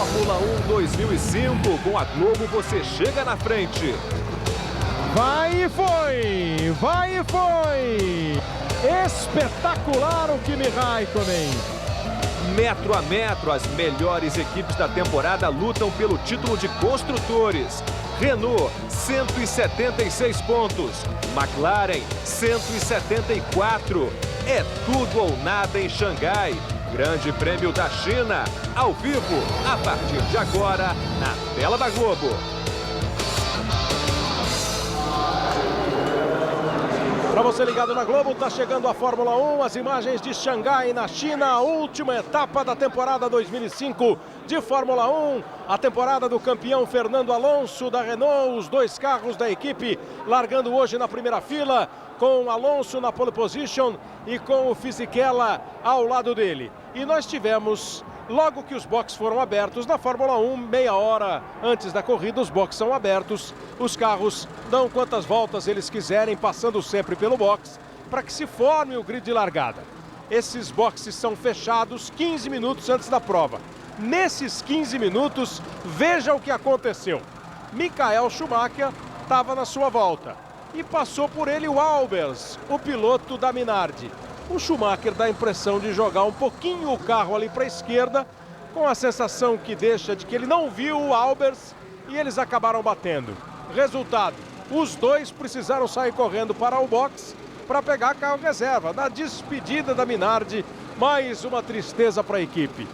Fórmula 1 2005, com a Globo você chega na frente. Vai e foi! Vai e foi! Espetacular o Kimi Raikkonen! Metro a metro, as melhores equipes da temporada lutam pelo título de construtores. Renault, 176 pontos. McLaren, 174. É tudo ou nada em Xangai. Grande Prêmio da China, ao vivo, a partir de agora, na tela da Globo. Para você ligado na Globo, está chegando a Fórmula 1, as imagens de Xangai na China, a última etapa da temporada 2005 de Fórmula 1, a temporada do campeão Fernando Alonso da Renault, os dois carros da equipe largando hoje na primeira fila, com Alonso na pole position e com o Fisichella ao lado dele. E nós tivemos, logo que os boxes foram abertos na Fórmula 1, meia hora antes da corrida, os boxes são abertos, os carros dão quantas voltas eles quiserem, passando sempre pelo box, para que se forme o grid de largada. Esses boxes são fechados 15 minutos antes da prova. Nesses 15 minutos, veja o que aconteceu. Michael Schumacher estava na sua volta e passou por ele o Albers, o piloto da Minardi. O Schumacher dá a impressão de jogar um pouquinho o carro ali para a esquerda, com a sensação que deixa de que ele não viu o Albers e eles acabaram batendo. Resultado, os dois precisaram sair correndo para o box para pegar carro reserva. Na despedida da Minardi, mais uma tristeza para a equipe.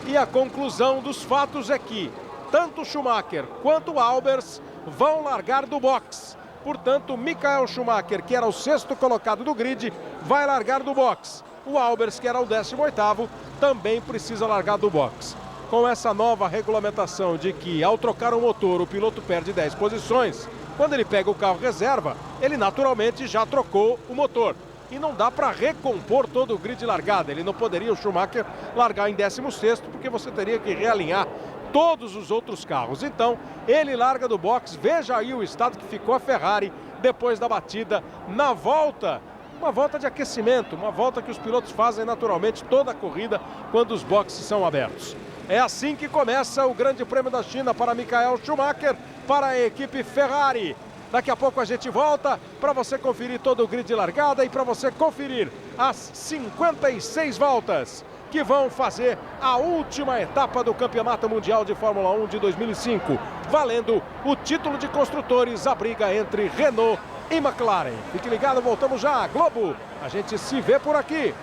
E a conclusão dos fatos é que tanto o Schumacher quanto o Albers vão largar do box. Portanto, Michael Schumacher, que era o sexto colocado do grid, vai largar do box. O Albers, que era o 18º, também precisa largar do box. Com essa nova regulamentação de que, ao trocar o motor, o piloto perde 10 posições, quando ele pega o carro reserva, ele naturalmente já trocou o motor. E não dá para recompor todo o grid de largada. Ele não poderia, o Schumacher, largar em 16º, porque você teria que realinhar todos os outros carros. Então, ele larga do box. Veja aí o estado que ficou a Ferrari depois da batida na volta. Uma volta de aquecimento, uma volta que os pilotos fazem naturalmente toda a corrida quando os boxes são abertos. É assim que começa o Grande Prêmio da China para Michael Schumacher, para a equipe Ferrari. Daqui a pouco a gente volta para você conferir todo o grid de largada e para você conferir as 56 voltas que vão fazer a última etapa do Campeonato Mundial de Fórmula 1 de 2005, valendo o título de construtores, a briga entre Renault e McLaren. Fique ligado, voltamos já. Globo, a gente se vê por aqui.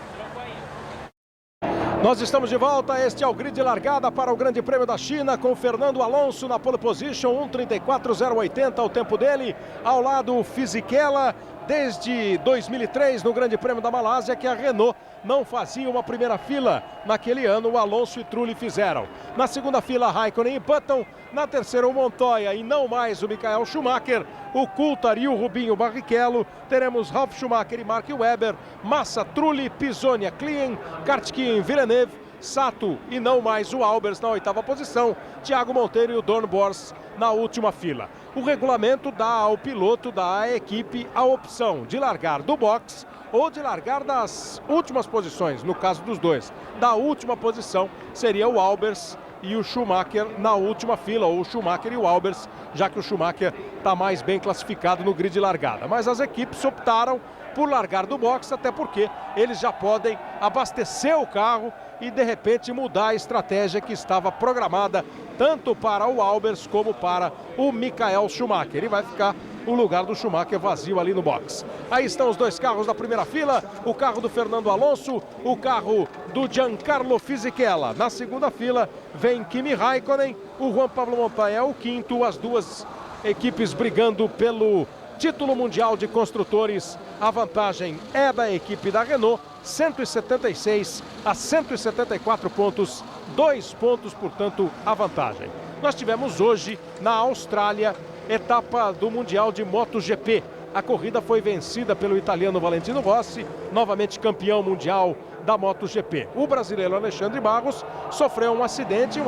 Nós estamos de volta, este é o grid de largada para o Grande Prêmio da China, com Fernando Alonso na pole position, 1:34.080 o tempo dele, ao lado o Fisichella, desde 2003 no Grande Prêmio da Malásia, que a Renault não fazia uma primeira fila. Naquele ano o Alonso e Trulli fizeram. Na segunda fila Raikkonen e Button, na terceira o Montoya e não mais o Michael Schumacher, o Coulthard e o Rubinho Barrichello. Teremos Ralf Schumacher e Mark Webber, Massa, Trulli, Pisonia, Klien, Kartkin, Villeneuve, Sato e não mais o Albers na oitava posição, Thiago Monteiro e o Dornbos na última fila. O regulamento dá ao piloto da equipe a opção de largar do box ou de largar das últimas posições, no caso dos dois. Da última posição seria o Albers e o Schumacher na última fila, ou o Schumacher e o Albers, já que o Schumacher está mais bem classificado no grid de largada. Mas as equipes optaram por largar do box, até porque eles já podem abastecer o carro e de repente mudar a estratégia que estava programada tanto para o Albers como para o Michael Schumacher. E vai ficar o lugar do Schumacher vazio ali no box. Aí estão os dois carros da primeira fila, o carro do Fernando Alonso, o carro do Giancarlo Fisichella. Na segunda fila vem Kimi Raikkonen, o Juan Pablo Montoya é o quinto, as duas equipes brigando pelo título mundial de construtores. A vantagem é da equipe da Renault, 176 a 174 pontos, 2 pontos, portanto, a vantagem. Nós tivemos hoje, na Austrália, etapa do Mundial de MotoGP. A corrida foi vencida pelo italiano Valentino Rossi, novamente campeão mundial da MotoGP. O brasileiro Alexandre Barros sofreu um acidente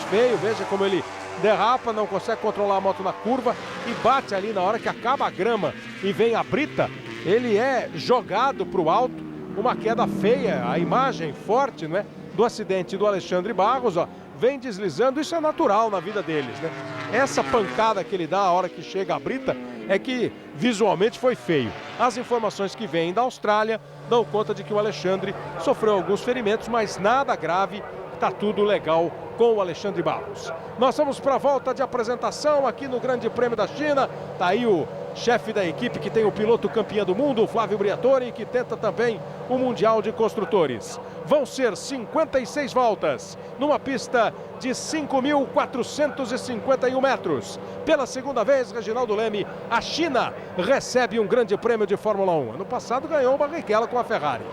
feio, veja como ele derrapa, não consegue controlar a moto na curva e bate ali na hora que acaba a grama e vem a brita. Ele é jogado para o alto, uma queda feia, a imagem forte, não é, do acidente do Alexandre Barros, ó. vem deslizando. Isso é natural na vida deles, né? Essa pancada que ele dá a hora que chega a brita é que visualmente foi feio. As informações que vêm da Austrália dão conta de que o Alexandre sofreu alguns ferimentos, mas nada grave, tá tudo legal com o Alexandre Barros. Nós vamos para a volta de apresentação aqui no Grande Prêmio da China. Tá aí o chefe da equipe que tem o piloto campeão do mundo, o Flávio Briatore, que tenta também o Mundial de Construtores. Vão ser 56 voltas numa pista de 5.451 metros. Pela segunda vez, Reginaldo Leme, a China recebe um Grande Prêmio de Fórmula 1. Ano passado ganhou o Barrichello com a Ferrari.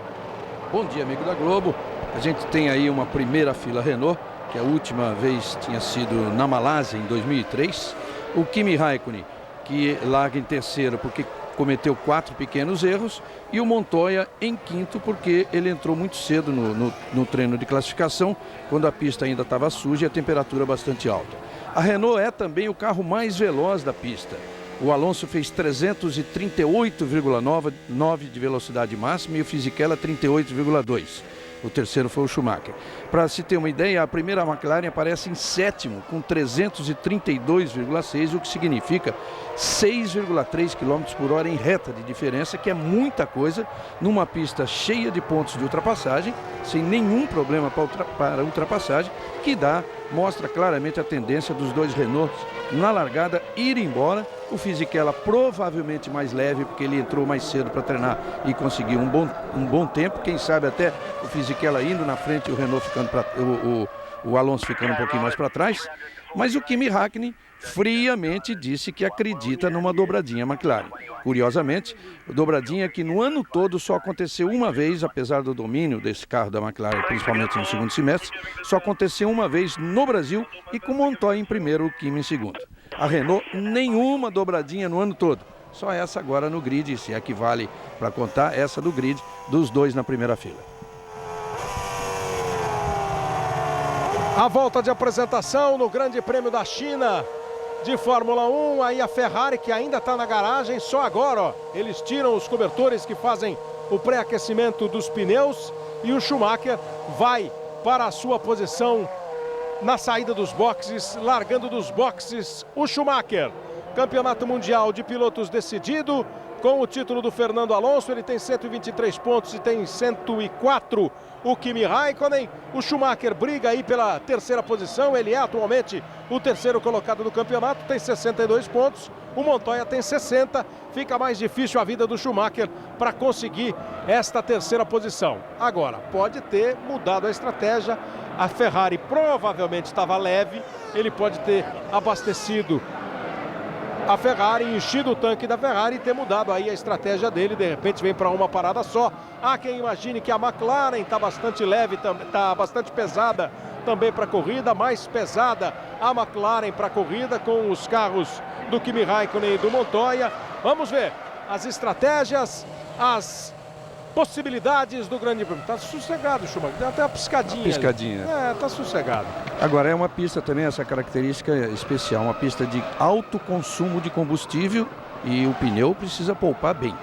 Bom dia, amigo da Globo. A gente tem aí uma primeira fila Renault, que a última vez tinha sido na Malásia, em 2003. O Kimi Raikkonen, que larga em terceiro porque cometeu 4 pequenos erros. E o Montoya em quinto porque ele entrou muito cedo no treino de classificação, quando a pista ainda estava suja e a temperatura bastante alta. A Renault é também o carro mais veloz da pista. O Alonso fez 338,9 de velocidade máxima e o Fisichella 38,2. O terceiro foi o Schumacher. Para se ter uma ideia, a primeira McLaren aparece em sétimo, com 332,6, o que significa 6,3 km por hora em reta de diferença, que é muita coisa numa pista cheia de pontos de ultrapassagem, sem nenhum problema para ultrapassagem, que mostra claramente a tendência dos dois Renaults na largada ir embora. O Fisichella provavelmente mais leve, porque ele entrou mais cedo para treinar e conseguiu um bom tempo. Quem sabe até o Fisichella indo na frente e o Renault ficando o Alonso ficando um pouquinho mais para trás. Mas o Kimi Raikkonen friamente disse que acredita numa dobradinha McLaren. Curiosamente, dobradinha que no ano todo só aconteceu uma vez, apesar do domínio desse carro da McLaren, principalmente no segundo semestre, só aconteceu uma vez no Brasil e com Montoya em primeiro, o Kimi em segundo. A Renault, nenhuma dobradinha no ano todo. Só essa agora no grid, se é que vale para contar, essa do grid dos dois na primeira fila. A volta de apresentação no Grande Prêmio da China de Fórmula 1. Aí a Ferrari, que ainda está na garagem, só agora, ó, eles tiram os cobertores que fazem o pré-aquecimento dos pneus. E o Schumacher vai para a sua posição na saída dos boxes, largando dos boxes o Schumacher. Campeonato Mundial de Pilotos decidido com o título do Fernando Alonso. Ele tem 123 pontos e tem 104 o Kimi Raikkonen. O Schumacher briga aí pela terceira posição. Ele é atualmente o terceiro colocado do campeonato, tem 62 pontos. O Montoya tem 60. Fica mais difícil a vida do Schumacher para conseguir esta terceira posição. Agora, pode ter mudado a estratégia. A Ferrari provavelmente estava leve. Ele pode ter abastecido a Ferrari, enchido o tanque da Ferrari e ter mudado aí a estratégia dele. De repente vem para uma parada só. Há quem imagine que a McLaren está bastante leve, está bastante pesada também para a corrida. Mais pesada a McLaren para a corrida com os carros do Kimi Raikkonen e do Montoya. Vamos ver as estratégias, as possibilidades do Grande Prêmio. Tá sossegado, Schumacher. Deu até uma piscadinha. Uma piscadinha. É, tá sossegado. Agora é uma pista também, essa característica especial, uma pista de alto consumo de combustível e o pneu precisa poupar bem.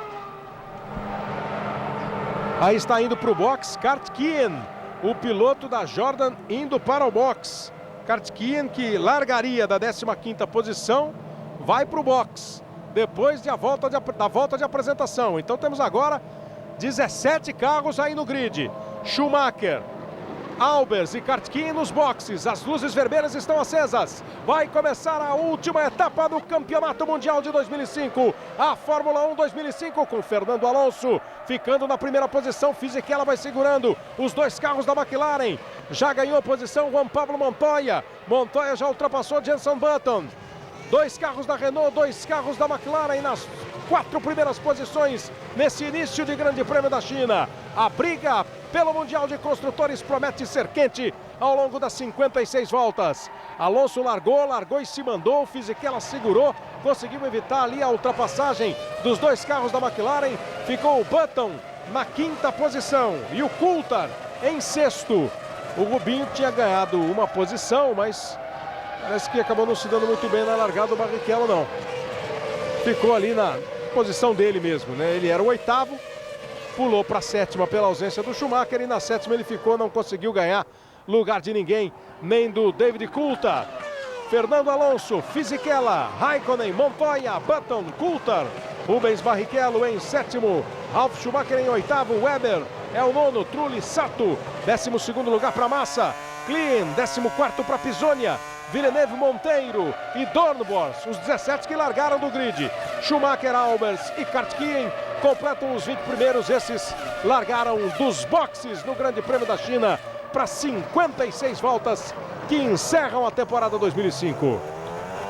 Aí está indo para o box Kartkeyen, o piloto da Jordan, indo para o box. Kartkeyen, que largaria da 15ª posição, vai para o box depois da volta de apresentação. Então temos agora 17 carros aí no grid. Schumacher, Albers e Kartkeyen nos boxes. As luzes vermelhas estão acesas. Vai começar a última etapa do Campeonato Mundial de 2005. A Fórmula 1 2005 com Fernando Alonso ficando na primeira posição. Fisichella vai segurando os dois carros da McLaren. Já ganhou a posição Juan Pablo Montoya. Montoya já ultrapassou Jenson Button. Dois carros da Renault, dois carros da McLaren nas 4 primeiras posições nesse início de Grande Prêmio da China. A briga pelo Mundial de Construtores promete ser quente ao longo das 56 voltas. Alonso largou e se mandou. O Fisichella segurou, conseguiu evitar ali a ultrapassagem dos dois carros da McLaren. Ficou o Button na 5ª posição e o Coulthard em 6º. O Rubinho tinha ganhado uma posição, mas parece que acabou não se dando muito bem na largada do Barrichello, não. Ficou ali na posição dele mesmo, né? Ele era o 8º, pulou para a 7ª pela ausência do Schumacher e na 7ª ele ficou, não conseguiu ganhar lugar de ninguém, nem do David Coulthard. Fernando Alonso, Fisichella, Raikkonen, Montoya, Button, Coulthard, Rubens Barrichello em sétimo, Ralf Schumacher em oitavo, Weber é o nono, Trulli, Sato, 12º lugar para Massa, Klien, 14º para Pisonia, Villeneuve, Monteiro e Dornbos, os 17 que largaram do grid. Schumacher, Albers e Kartkeyen completam os 20 primeiros, esses largaram dos boxes no Grande Prêmio da China para 56 voltas que encerram a temporada 2005.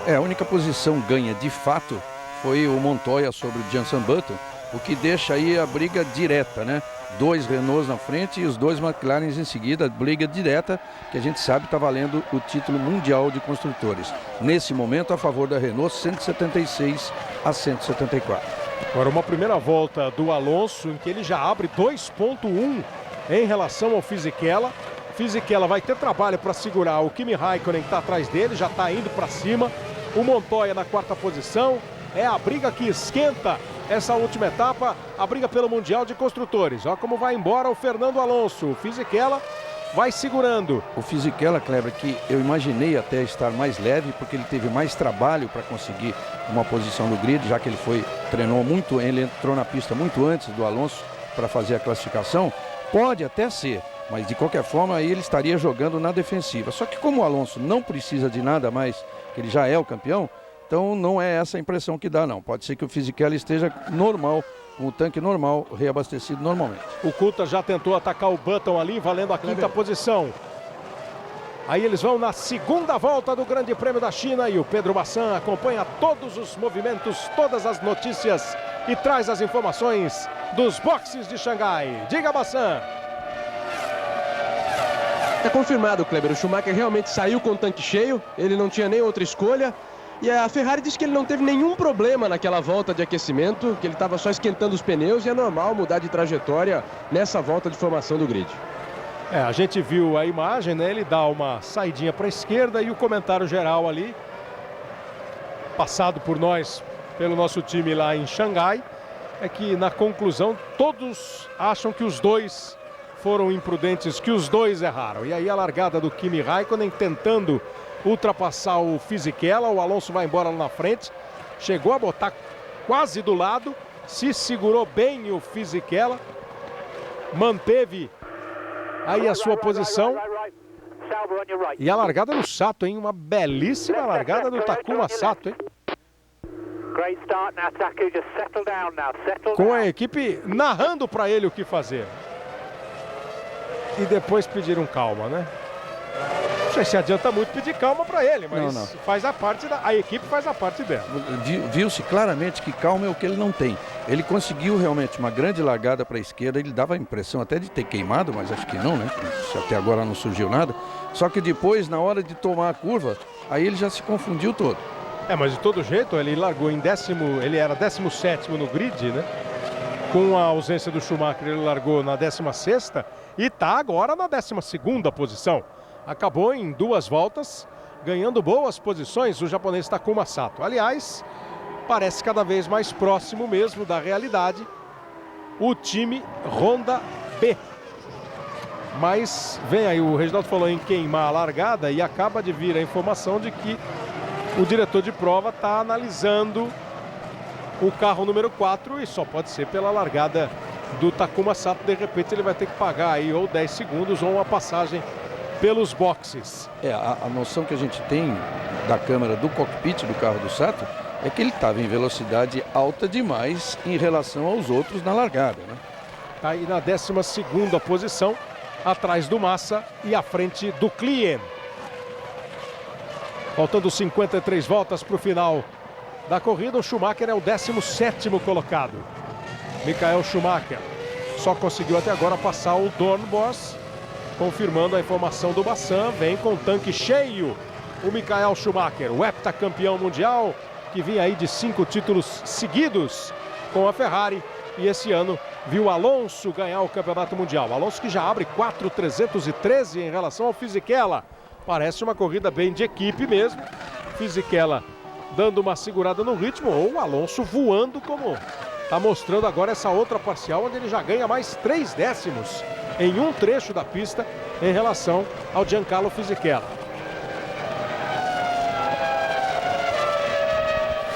A única posição ganha de fato foi o Montoya sobre o Jenson Button, o que deixa aí a briga direta, né? 2 Renaults na frente e os 2 McLarens em seguida, briga direta, que a gente sabe está valendo o título mundial de construtores. Nesse momento, a favor da Renault, 176 a 174. Agora uma primeira volta do Alonso, em que ele já abre 2.1 em relação ao Fisichella. Fisichella vai ter trabalho para segurar o Kimi Raikkonen, que está atrás dele, já está indo para cima. O Montoya na 4ª posição. É a briga que esquenta essa última etapa, a briga pelo Mundial de Construtores. Olha como vai embora o Fernando Alonso. O Fisichella vai segurando. O Fisichella, Kleber, que eu imaginei até estar mais leve, porque ele teve mais trabalho para conseguir uma posição no grid, já que ele treinou muito, ele entrou na pista muito antes do Alonso para fazer a classificação. Pode até ser, mas de qualquer forma aí ele estaria jogando na defensiva. Só que como o Alonso não precisa de nada mais, que ele já é o campeão, então não é essa a impressão que dá, não. Pode ser que o Fisichella esteja normal, com o tanque normal, reabastecido normalmente. O Coulthard já tentou atacar o Button ali, valendo a 5ª posição. Aí eles vão na 2ª volta do Grande Prêmio da China e o Pedro Bassan acompanha todos os movimentos, todas as notícias e traz as informações dos boxes de Xangai. Diga, Bassan. É confirmado, Kleber. O Schumacher realmente saiu com o tanque cheio, ele não tinha nem outra escolha. E a Ferrari diz que ele não teve nenhum problema naquela volta de aquecimento, que ele estava só esquentando os pneus e é normal mudar de trajetória nessa volta de formação do grid. A gente viu a imagem, né? Ele dá uma saidinha para a esquerda e o comentário geral ali, passado por nós, pelo nosso time lá em Xangai, é que na conclusão todos acham que os dois foram imprudentes, que os dois erraram. E aí a largada do Kimi Raikkonen tentando ultrapassar o Fisichella, o Alonso vai embora lá na frente, chegou a botar quase do lado, se segurou bem o Fisichella, manteve aí a sua posição. E a largada do Sato, hein? Uma belíssima largada do Takuma Sato, hein? Com a equipe narrando para ele o que fazer. E depois pediram calma, né? Não sei se adianta muito pedir calma para ele, mas não. Faz a parte a equipe faz a parte dela. Viu-se claramente que calma é o que ele não tem. Ele conseguiu realmente uma grande largada para a esquerda, ele dava a impressão até de ter queimado, mas acho que não, né? Se até agora não surgiu nada. Só que depois, na hora de tomar a curva, aí ele já se confundiu todo. Mas de todo jeito, ele largou em ele era 17º no grid, né? Com a ausência do Schumacher, ele largou na 16ª e está agora na 12ª posição. Acabou em 2 voltas, ganhando boas posições o japonês Takuma Sato. Aliás, parece cada vez mais próximo mesmo da realidade o time Honda B. Mas vem aí, o Reginaldo falou em queimar a largada e acaba de vir a informação de que o diretor de prova está analisando o carro número 4 e só pode ser pela largada do Takuma Sato. De repente ele vai ter que pagar aí ou 10 segundos ou uma passagem pelos boxes. A noção que a gente tem da câmera do cockpit do carro do Sato é que ele estava em velocidade alta demais em relação aos outros na largada, né? Tá aí na 12ª posição, atrás do Massa e à frente do Klien. Faltando 53 voltas para o final da corrida, o Schumacher é o 17º colocado. Michael Schumacher só conseguiu até agora passar o Dornbos. Confirmando a informação do Bassan, vem com o tanque cheio o Michael Schumacher, o heptacampeão mundial, que vinha aí de 5 títulos seguidos com a Ferrari. E esse ano viu Alonso ganhar o campeonato mundial. Alonso que já abre 4.313 em relação ao Fisichella. Parece uma corrida bem de equipe mesmo. Fisichella dando uma segurada no ritmo, ou o Alonso voando, como está mostrando agora essa outra parcial, onde ele já ganha mais 3 décimos em um trecho da pista em relação ao Giancarlo Fisichella.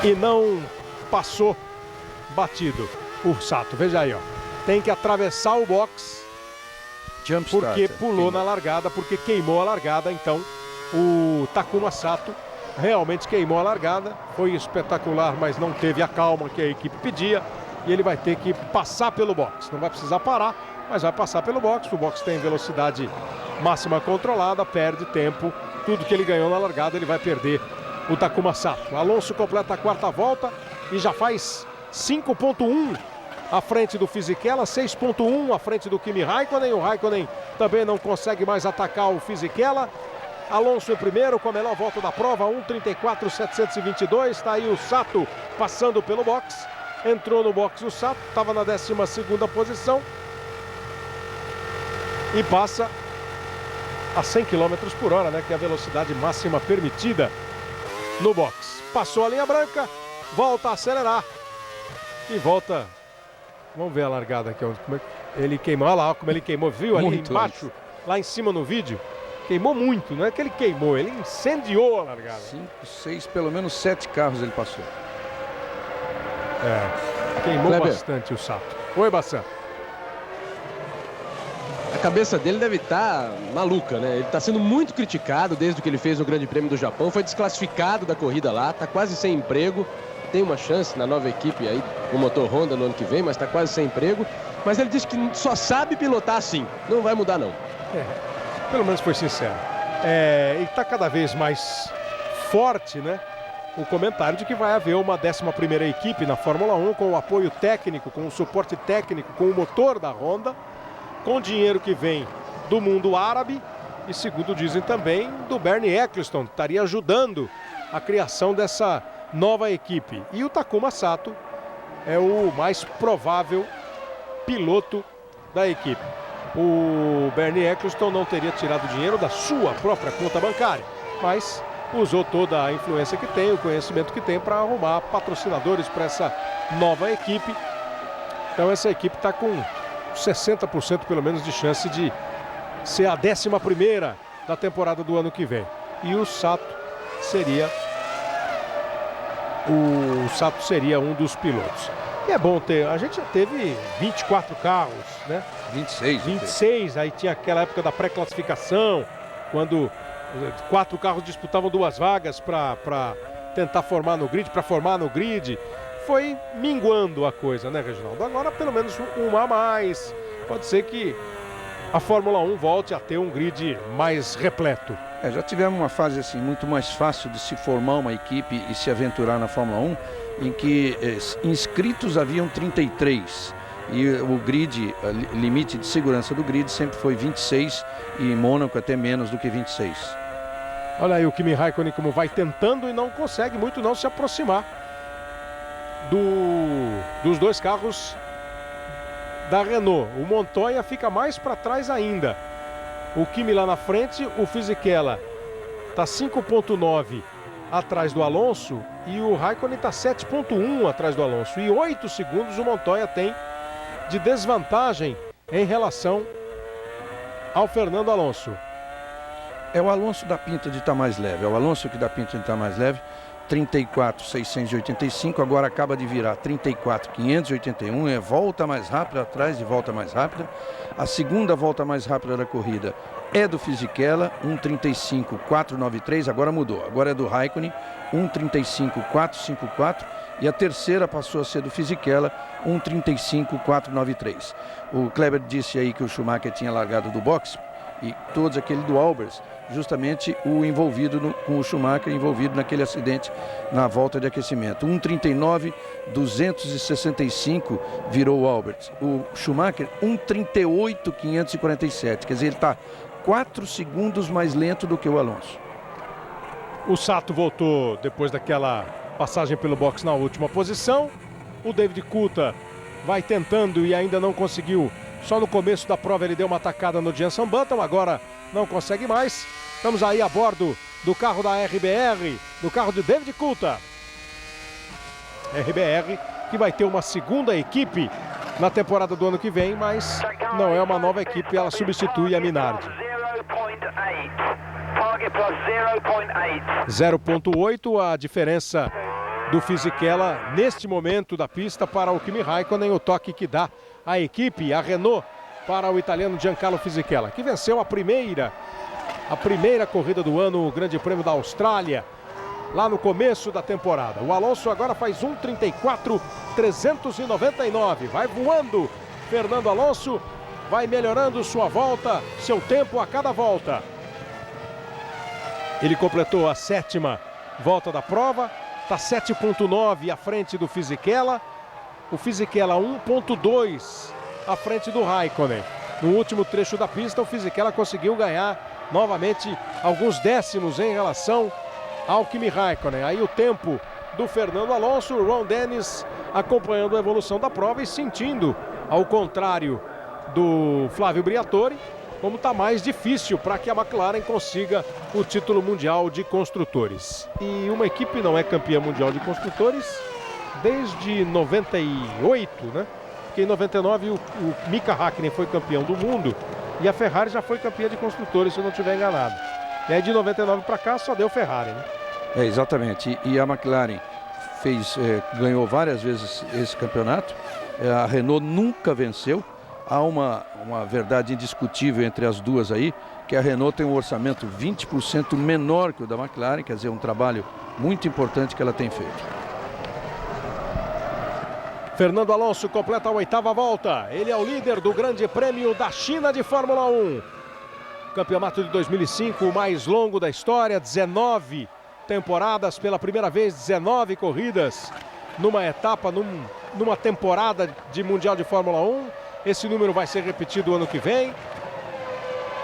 E não passou batido o Sato. Veja aí, ó. Tem que atravessar o box porque pulou na largada, porque queimou a largada. Então o Takuma Sato realmente queimou a largada. Foi espetacular, mas não teve a calma que a equipe pedia. E ele vai ter que passar pelo box. Não vai precisar parar, mas vai passar pelo box. O box tem velocidade máxima controlada, perde tempo. Tudo que ele ganhou na largada ele vai perder, o Takuma Sato. Alonso completa a quarta volta e já faz 5.1 à frente do Fisichella, 6.1 à frente do Kimi Raikkonen. O Raikkonen também não consegue mais atacar o Fisichella. Alonso em primeiro com a melhor volta da prova, 1:34.722. Está aí o Sato passando pelo box. Entrou no box o Sato, estava na 12ª posição e passa a 100 km por hora, né, que é a velocidade máxima permitida no box. Passou a linha branca, volta a acelerar e volta. Vamos ver a largada aqui, como é que ele queimou. Olha lá como ele queimou, viu ali muito embaixo, antes. Lá em cima no vídeo. Queimou muito, não é que ele queimou, ele incendiou a largada. 5, 6, pelo menos 7 carros ele passou. Queimou bastante o Sato. Oi, Bassan. A cabeça dele deve estar maluca, né? Ele está sendo muito criticado desde o que ele fez no Grande Prêmio do Japão. Foi desclassificado da corrida lá, está quase sem emprego. Tem uma chance na nova equipe aí, o motor Honda no ano que vem, mas está quase sem emprego. Mas ele disse que só sabe pilotar assim, não vai mudar não. Pelo menos foi sincero. E está cada vez mais forte, né? O comentário de que vai haver uma 11ª equipe na Fórmula 1 com o apoio técnico, com o suporte técnico, com o motor da Honda, com dinheiro que vem do mundo árabe e, segundo dizem também, do Bernie Ecclestone, que estaria ajudando a criação dessa nova equipe. E o Takuma Sato é o mais provável piloto da equipe. O Bernie Ecclestone não teria tirado dinheiro da sua própria conta bancária, mas usou toda a influência que tem, o conhecimento que tem para arrumar patrocinadores para essa nova equipe. Então essa equipe está com 60% pelo menos de chance de ser a 11ª da temporada do ano que vem. E o Sato seria um dos pilotos. E é bom ter, a gente já teve 24 carros, né? 26, aí tinha aquela época da pré-classificação, quando 4 carros disputavam 2 vagas para tentar formar no grid, Foi minguando a coisa, né, Reginaldo? Agora pelo menos um a mais. Pode ser que a Fórmula 1 volte a ter um grid mais repleto. Já tivemos uma fase assim muito mais fácil de se formar uma equipe e se aventurar na Fórmula 1, em que inscritos haviam 33 e o grid, limite de segurança do grid sempre foi 26 e em Mônaco até menos do que 26. Olha aí o Kimi Raikkonen como vai tentando e não consegue muito não se aproximar dos 2 carros da Renault. O Montoya fica mais para trás ainda. O Kimi lá na frente, o Fisichella está 5.9 atrás do Alonso e o Raikkonen está 7.1 atrás do Alonso. E 8 segundos o Montoya tem de desvantagem em relação ao Fernando Alonso. É o Alonso da pinta de estar mais leve, é o Alonso que dá pinta de estar mais leve. 34.685, agora acaba de virar 34.581, volta mais rápida, atrás de volta mais rápida. A segunda volta mais rápida da corrida é do Fisichella, 1:35.493, agora mudou, agora é do Raikkonen, 1:35.454, e a terceira passou a ser do Fisichella, 1:35.493. O Kleber disse aí que o Schumacher tinha largado do boxe, e todos aquele do Albers, justamente o envolvido com o Schumacher, envolvido naquele acidente na volta de aquecimento. 1:39.265 virou o Albers. O Schumacher, 1:38.547. Quer dizer, ele está 4 segundos mais lento do que o Alonso. O Sato voltou depois daquela passagem pelo box na última posição. O David Coulthard vai tentando e ainda não conseguiu. Só no começo da prova ele deu uma atacada no Jenson Button, agora não consegue mais. Estamos aí a bordo do carro da RBR, do carro de David Coulthard. RBR que vai ter uma segunda equipe na temporada do ano que vem, mas não é uma nova equipe, ela substitui a Minardi. 0,8 a diferença do Fisichella neste momento da pista para o Kimi Raikkonen, o toque que dá a equipe, a Renault, para o italiano Giancarlo Fisichella, que venceu a primeira corrida do ano, o Grande Prêmio da Austrália, lá no começo da temporada. O Alonso agora faz 1,34,399, vai voando Fernando Alonso, vai melhorando sua volta, seu tempo a cada volta. Ele completou a 7ª volta da prova, está 7,9 à frente do Fisichella. O Fisichella 1,2 à frente do Raikkonen. No último trecho da pista, o Fisichella conseguiu ganhar novamente alguns décimos em relação ao Kimi Raikkonen. Aí o tempo do Fernando Alonso, o Ron Dennis acompanhando a evolução da prova e sentindo, ao contrário do Flávio Briatore, como está mais difícil para que a McLaren consiga o título mundial de construtores. E uma equipe não é campeã mundial de construtores desde 98, né? Porque em 99 o Mika Häkkinen foi campeão do mundo e a Ferrari já foi campeã de construtores, se eu não estiver enganado. E aí de 99 para cá só deu Ferrari, né? Exatamente. E a McLaren ganhou várias vezes esse campeonato. A Renault nunca venceu. Há uma verdade indiscutível entre as duas aí, que a Renault tem um orçamento 20% menor que o da McLaren, quer dizer, um trabalho muito importante que ela tem feito. Fernando Alonso completa a 8ª volta. Ele é o líder do Grande Prêmio da China de Fórmula 1. Campeonato de 2005, o mais longo da história, 19 temporadas, pela primeira vez 19 corridas numa etapa, numa temporada de Mundial de Fórmula 1. Esse número vai ser repetido ano que vem.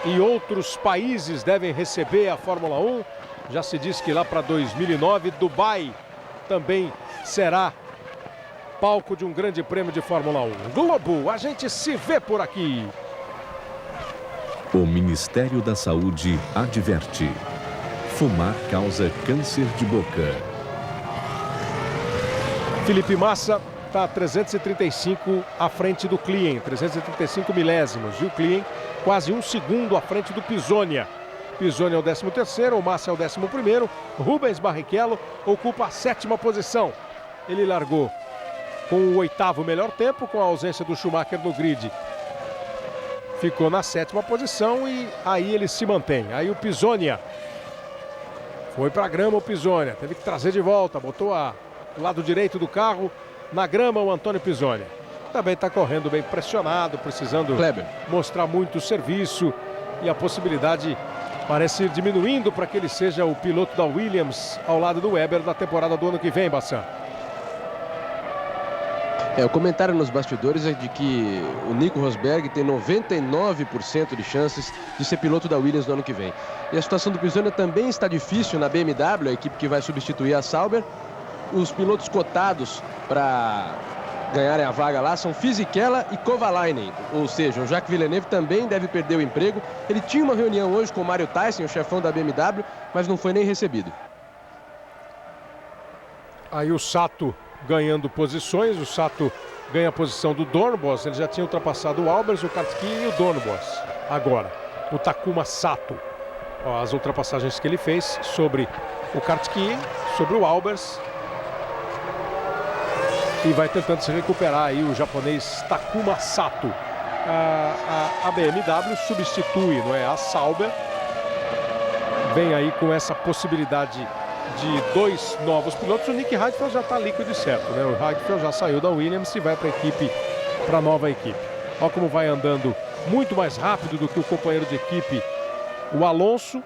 E outros países devem receber a Fórmula 1. Já se diz que lá para 2009, Dubai também será palco de um grande prêmio de Fórmula 1. Globo, a gente se vê por aqui. O Ministério da Saúde adverte: fumar causa câncer de boca. Felipe Massa está 335 à frente do Klien, 335 milésimos. E o Klien quase 1 segundo à frente do Pisonia. Pisonia é o 13º, o Massa é o 11º. Rubens Barrichello ocupa a 7ª posição. Ele largou com o 8º melhor tempo, com a ausência do Schumacher no grid. Ficou na 7ª posição e aí ele se mantém. Aí o Pisonia foi para a grama, o Pisonia teve que trazer de volta, botou o lado direito do carro na grama, o Antônio Pisonia. Também está correndo bem pressionado, precisando mostrar muito serviço e a possibilidade parece ir diminuindo para que ele seja o piloto da Williams ao lado do Webber na temporada do ano que vem, Bassan. O comentário nos bastidores é de que o Nico Rosberg tem 99% de chances de ser piloto da Williams no ano que vem. E a situação do Pisonia também está difícil na BMW, a equipe que vai substituir a Sauber. Os pilotos cotados para ganharem a vaga lá são Fisichella e Kovalainen. Ou seja, o Jacques Villeneuve também deve perder o emprego. Ele tinha uma reunião hoje com o Mário Tyson, o chefão da BMW, mas não foi nem recebido. Aí o Sato ganhando posições, o Sato ganha a posição do Dornbos, ele já tinha ultrapassado o Albers, o Kartkin e o Dornbos. Agora, o Takuma Sato, as ultrapassagens que ele fez sobre o Kartkin, sobre o Albers, e vai tentando se recuperar aí o japonês Takuma Sato. A BMW substitui, não é, a Sauber, vem aí com essa possibilidade de 2 novos pilotos. O Nick Heidfeld já está líquido e certo, né? O Heidfeld já saiu da Williams e vai para a nova equipe. Olha como vai andando muito mais rápido do que o companheiro de equipe, o Alonso.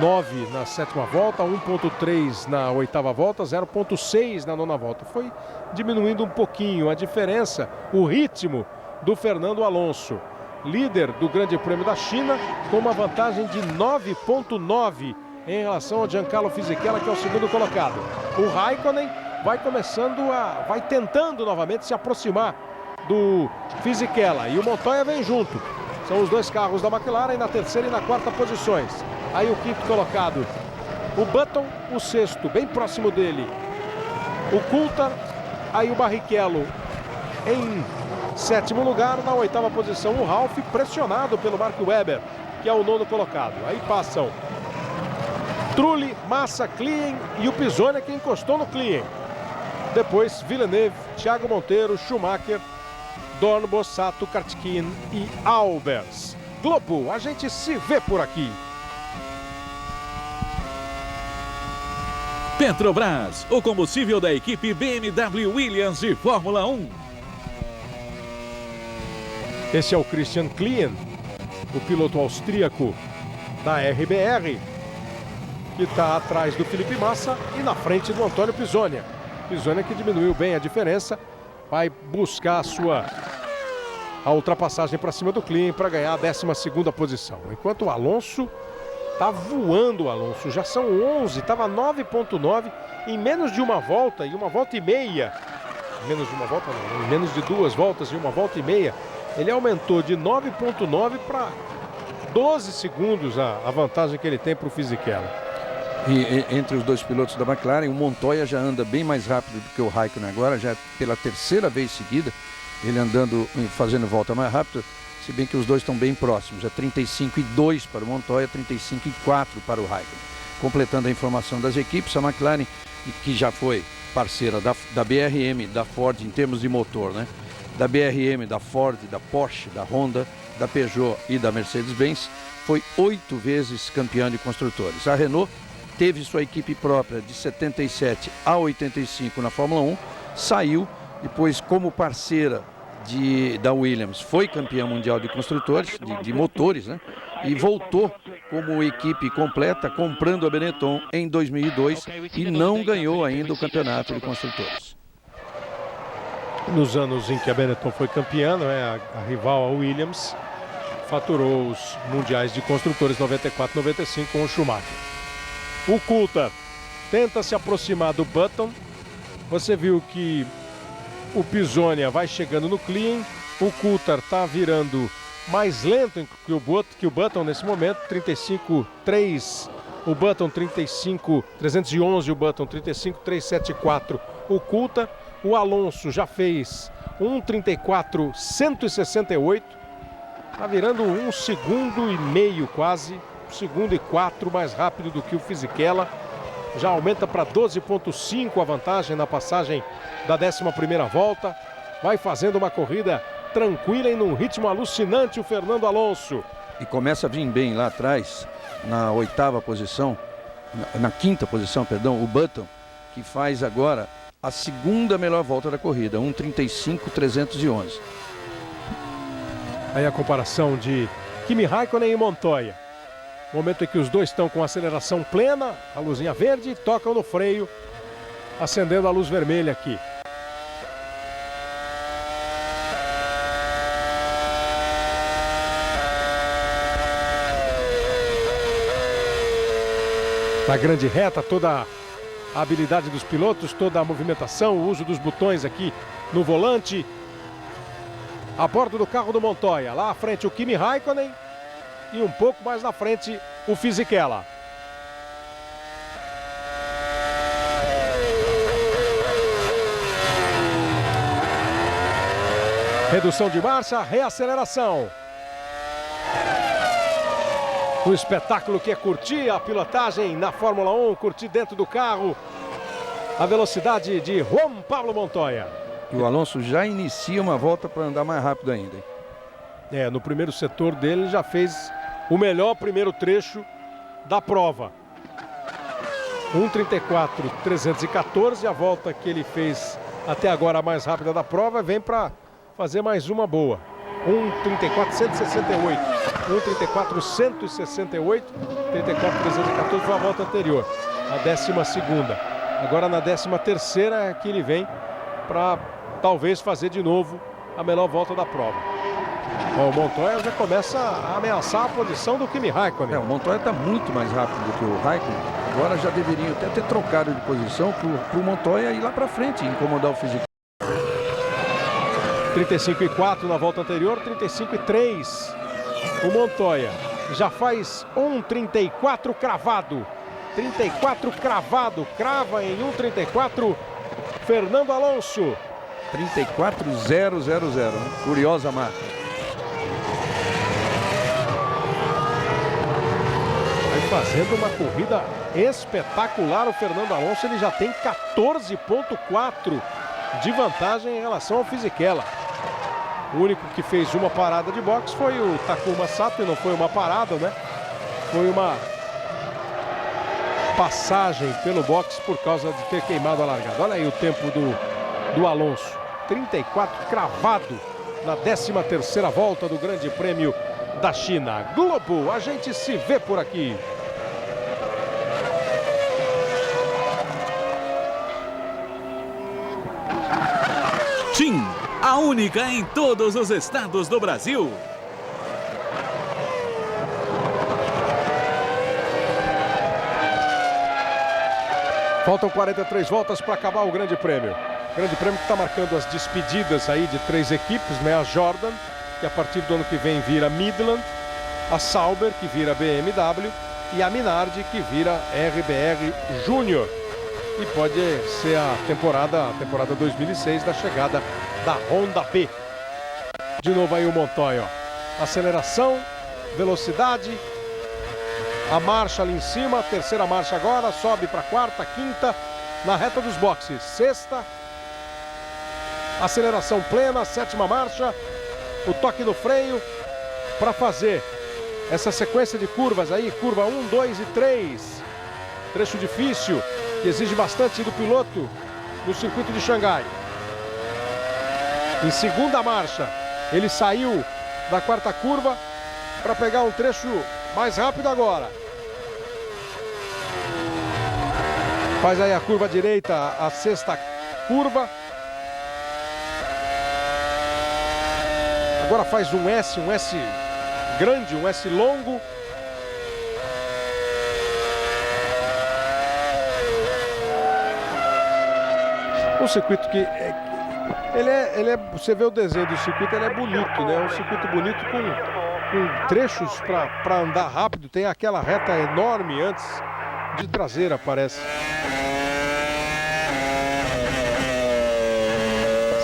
9 na 7ª volta, 1,3 na 8ª volta, 0,6 na 9ª volta. Foi diminuindo um pouquinho a diferença, o ritmo do Fernando Alonso, líder do Grande Prêmio da China, com uma vantagem de 9,9 em relação ao Giancarlo Fisichella, que é o segundo colocado. O Raikkonen vai tentando novamente se aproximar do Fisichella e o Montoya vem junto. São os 2 carros da McLaren na 3ª e na 4ª posições. Aí o 5º colocado, o Button, o 6º, bem próximo dele, o Coulthard. Aí o Barrichello em sétimo lugar. Na oitava posição, o Ralf, pressionado pelo Mark Webber, que é o nono colocado. Aí passam Trulli, Massa, Klien e o Pisonia, que encostou no Klien. Depois, Villeneuve, Thiago Monteiro, Schumacher, Dorn, Bossato, Kartkin e Albers. Globo, a gente se vê por aqui. Petrobras, o combustível da equipe BMW Williams de Fórmula 1. Esse é o Christian Klien, o piloto austríaco da RBR, que está atrás do Felipe Massa e na frente do Antônio Pisonia. Pisonia que diminuiu bem a diferença, vai buscar a ultrapassagem para cima do Klien para ganhar a 12ª posição. Enquanto o Alonso tá voando, já são 11, estava 9.9 em menos de uma volta e uma volta e meia. Menos de uma volta não, em menos de 2 voltas e uma volta e meia. Ele aumentou de 9.9 para 12 segundos a vantagem que ele tem para o Fisichella. E entre os dois pilotos da McLaren, o Montoya já anda bem mais rápido do que o Raikkonen agora, já pela 3ª vez seguida, ele andando, fazendo volta mais rápida, se bem que os dois estão bem próximos, é 35,2 para o Montoya, 35,4 para o Raikkonen. Completando a informação das equipes, a McLaren, que já foi parceira da BRM, da Ford em termos de motor, né? Da BRM, da Ford, da Porsche, da Honda, da Peugeot e da Mercedes-Benz, foi 8 vezes campeã de construtores. A Renault teve sua equipe própria de 77 a 85 na Fórmula 1, saiu, depois como parceira da Williams, foi campeã mundial de construtores, de motores, né? E voltou como equipe completa, comprando a Benetton em 2002 e não ganhou ainda o campeonato de construtores. Nos anos em que a Benetton foi campeã, né, a rival, a Williams, faturou os mundiais de construtores 94 e 95 com o Schumacher. O Coulthard tenta se aproximar do Button. Você viu que o Pisonia vai chegando no Klien. O Coulthard está virando mais lento que o Button nesse momento. 35,3 o Button, 35,311 o Button, 35,374 o Coulthard. O Alonso já fez 1,34,168. Está virando 1,5 segundos quase. 1,4 segundos mais rápido do que o Fisichella. Já aumenta para 12,5 a vantagem na passagem da 11ª volta. Vai fazendo uma corrida tranquila e num ritmo alucinante o Fernando Alonso. E começa a vir bem lá atrás, na 8ª posição, na 5ª posição, perdão, o Button, que faz agora a 2ª melhor volta da corrida, 1,35,311. Aí a comparação de Kimi Raikkonen e Montoya. Momento em que os dois estão com aceleração plena, a luzinha verde, tocam no freio, acendendo a luz vermelha aqui. Na grande reta, toda a habilidade dos pilotos, toda a movimentação, o uso dos botões aqui no volante. A bordo do carro do Montoya, lá à frente o Kimi Raikkonen. E um pouco mais na frente o Fisichella. Redução de marcha, reaceleração. Um espetáculo que é curtir a pilotagem na Fórmula 1, curtir dentro do carro a velocidade de Juan Pablo Montoya. E o Alonso já inicia uma volta para andar mais rápido ainda, hein? No primeiro setor dele já fez o melhor primeiro trecho da prova. 1,34,314, a volta que ele fez até agora a mais rápida da prova, vem para fazer mais uma boa. 1,34,168, 1,34,168, 34,314 foi a volta anterior, a 12ª. Agora na 13ª é que ele vem para talvez fazer de novo a melhor volta da prova. O Montoya já começa a ameaçar a posição do Kimi Raikkonen. O Montoya está muito mais rápido do que o Raikkonen. Agora já deveriam até ter trocado de posição para o Montoya ir lá para frente e incomodar o Fisichella. 35,4 na volta anterior, 35,3. O Montoya já faz 1,34 cravado. 34 cravado, crava em 1,34 Fernando Alonso. 34.000. Curiosa marca. Vai fazendo uma corrida espetacular o Fernando Alonso. Ele já tem 14,4 de vantagem em relação ao Fisichella. O único que fez uma parada de boxe foi o Takuma Sato, e não foi uma parada, né? Foi uma passagem pelo boxe por causa de ter queimado a largada. Olha aí o tempo do Alonso. 34 cravado na 13ª volta do Grande Prêmio da China. Globo, a gente se vê por aqui. TIM, a única em todos os estados do Brasil. Faltam 43 voltas para acabar o Grande Prêmio. Grande Prêmio que está marcando as despedidas aí de 3 equipes, né? A Jordan, que a partir do ano que vem vira Midland, a Sauber, que vira BMW, e a Minardi, que vira RBR Júnior. E pode ser a temporada 2006 da chegada da Honda B. De novo aí o Montoya, ó. Aceleração, velocidade, a marcha ali em cima, a 3ª marcha agora, sobe para a 4ª, 5ª, na reta dos boxes, 6ª, aceleração plena, 7ª marcha, o toque no freio para fazer essa sequência de curvas aí, curva 1, 2 e 3, trecho difícil, que exige bastante do piloto no circuito de Xangai. Em 2ª marcha, ele saiu da 4ª curva para pegar um trecho mais rápido agora. Faz aí a curva direita, a 6ª curva. Agora faz um S grande, um S longo. Um circuito que você vê o desenho do circuito, ele é bonito, né? É um circuito bonito com trechos para andar rápido. Tem aquela reta enorme antes de traseira, parece.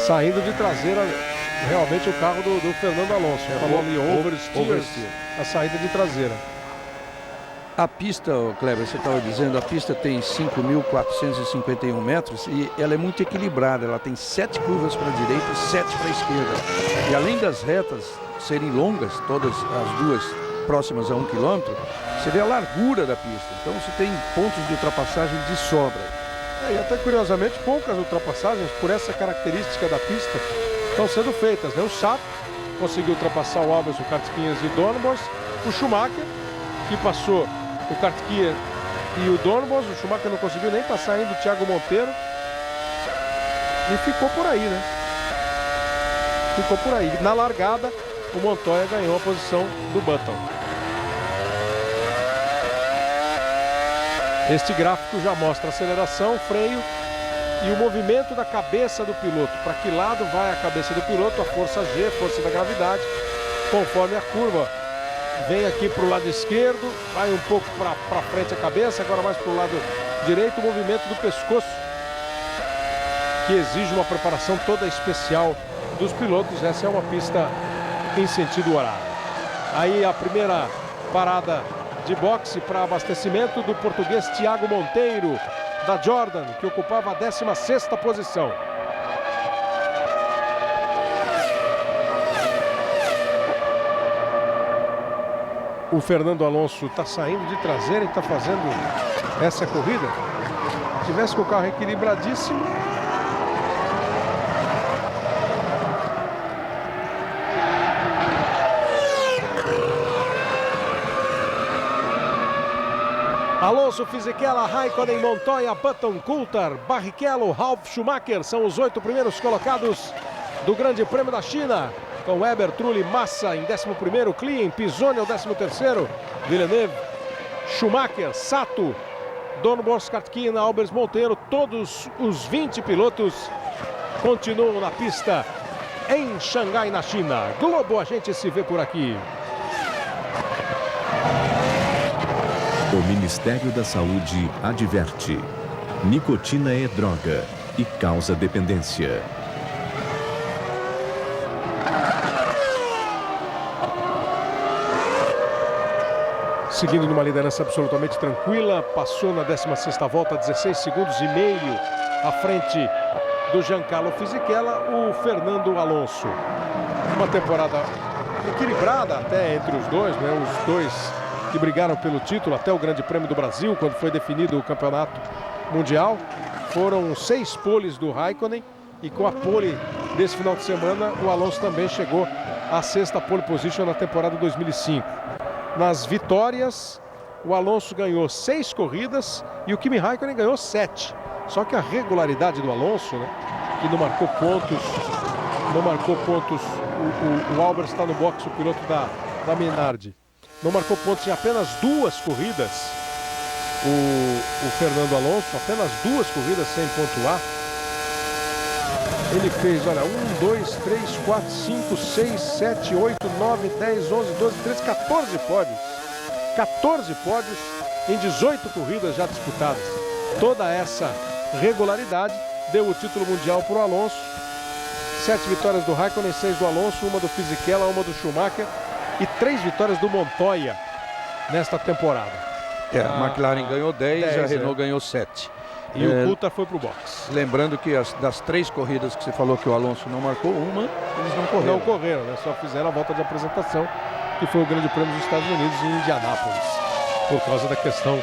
Saindo de traseira, realmente o carro do Fernando Alonso. Falou ali oversteer, a saída de traseira. A pista, Kleber, você estava dizendo, a pista tem 5.451 metros e ela é muito equilibrada. Ela tem 7 curvas para a direita e 7 para a esquerda. E além das retas serem longas, todas as duas próximas a 1 km, você vê a largura da pista. Então você tem pontos de ultrapassagem de sobra. E até curiosamente, poucas ultrapassagens por essa característica da pista estão sendo feitas, né? O Sato conseguiu ultrapassar o Albers, o Kartkiens e o Dornbos. O Schumacher, que passou o Kartkiens e o Dornbos. O Schumacher não conseguiu nem passar ainda o Thiago Monteiro. E ficou por aí, né? Ficou por aí. Na largada, o Montoya ganhou a posição do Button. Este gráfico já mostra aceleração, freio e o movimento da cabeça do piloto. Para que lado vai a cabeça do piloto? A força G, força da gravidade, conforme a curva. Vem aqui para o lado esquerdo, vai um pouco para frente a cabeça, agora mais para o lado direito, o movimento do pescoço, que exige uma preparação toda especial dos pilotos. Essa é uma pista em sentido horário. Aí a primeira parada de boxe para abastecimento do português Thiago Monteiro, da Jordan, que ocupava a 16ª posição. O Fernando Alonso está saindo de traseira e está fazendo essa corrida. Se tivesse com o carro equilibradíssimo, Alonso, Fisichella, Raikkonen, Montoya, Button, Coulthard, Barrichello, Ralf Schumacher são os 8 primeiros colocados do Grande Prêmio da China, com Weber, Trulli, Massa em 11º, Klien, Pisoni ao 13º, Villeneuve, Schumacher, Sato, Dornbos, Kartkiens, Albers, Monteiro. Todos os 20 pilotos continuam na pista em Xangai, na China. Globo, a gente se vê por aqui. O Ministério da Saúde adverte: nicotina é droga e causa dependência. seguindo numa liderança absolutamente tranquila, passou na 16ª volta 16 segundos e meio à frente do Giancarlo Fisichella, o Fernando Alonso. Uma temporada equilibrada até entre os dois, né? Os dois que brigaram pelo título até o Grande Prêmio do Brasil, quando foi definido o Campeonato Mundial. Foram 6 poles do Raikkonen e com a pole desse final de semana, o Alonso também chegou à 6ª pole position na temporada 2005. Nas vitórias, o Alonso ganhou 6 corridas e o Kimi Raikkonen ganhou 7. Só que a regularidade do Alonso, né, que não marcou pontos, o Albert está no box, o piloto da Minardi, não marcou pontos em apenas 2 corridas. O Fernando Alonso, apenas 2 corridas sem pontuar. Ele fez, olha, 1, 2, 3, 4, 5, 6, 7, 8, 9, 10, 11, 12, 13, 14 pódios. 14 pódios em 18 corridas já disputadas. Toda essa regularidade deu o título mundial para o Alonso. 7 vitórias do Raikkonen, 6 do Alonso, uma do Fisichella, uma do Schumacher e 3 vitórias do Montoya nesta temporada. A McLaren ganhou 10, a Renault ganhou 7. E o Coulthard foi para o box. Lembrando que das 3 corridas que você falou que o Alonso não marcou, uma, eles não correram. Não correram, né? Só fizeram a volta de apresentação, que foi o Grande Prêmio dos Estados Unidos em Indianápolis. Por causa da questão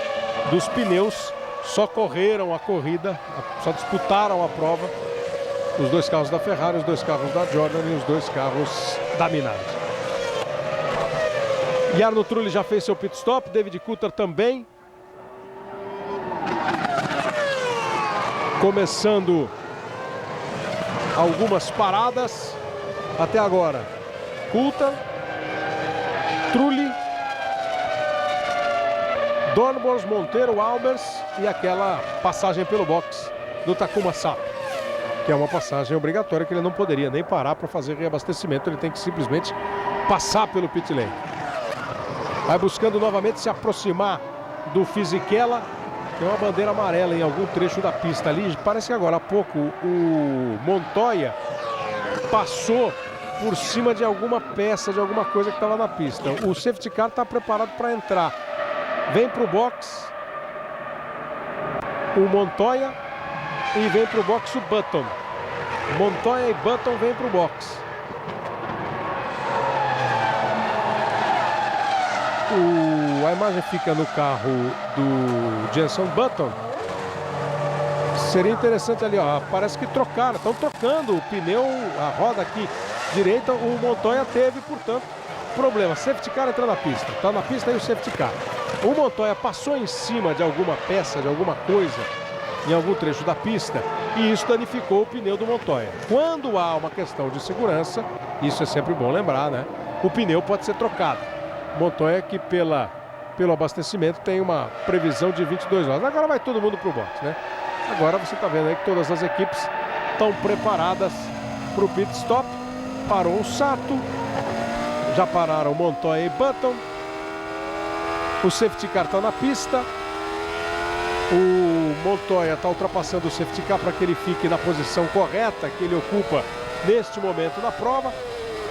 dos pneus, só correram a corrida, só disputaram a prova os 2 carros da Ferrari, os 2 carros da Jordan e os 2 carros da Minardi. Jarno Trulli já fez seu pit stop, David Coulthard também. Começando algumas paradas até agora. Coulthard, Trulli, Dornbos, Monteiro, Albers e aquela passagem pelo box do Takuma Sato, que é uma passagem obrigatória que ele não poderia nem parar para fazer reabastecimento, ele tem que simplesmente passar pelo pit lane. Vai buscando novamente se aproximar do Fisichella. Tem uma bandeira amarela em algum trecho da pista ali. Parece que agora há pouco o Montoya passou por cima de alguma peça, de alguma coisa que estava na pista. O safety car está preparado para entrar. Vem para o box o Montoya e vem para o box o Button. Montoya e Button vêm para o box. A imagem fica no carro do Jenson Button. Seria interessante ali, ó. Parece que trocaram, estão trocando o pneu, a roda aqui direita. O Montoya teve, portanto, problema. Safety car entrando na pista. Está na pista aí o safety car. O Montoya passou em cima de alguma peça, de alguma coisa, em algum trecho da pista, e isso danificou o pneu do Montoya. Quando há uma questão de segurança, isso é sempre bom lembrar, né? O pneu pode ser trocado. Montoya que pelo abastecimento tem uma previsão de 22 horas. Agora vai todo mundo para o box, né? Agora você está vendo aí que todas as equipes estão preparadas para o pit stop. Parou o Sato, já pararam Montoya e Button. O safety car está na pista. O Montoya está ultrapassando o safety car para que ele fique na posição correta que ele ocupa neste momento da prova.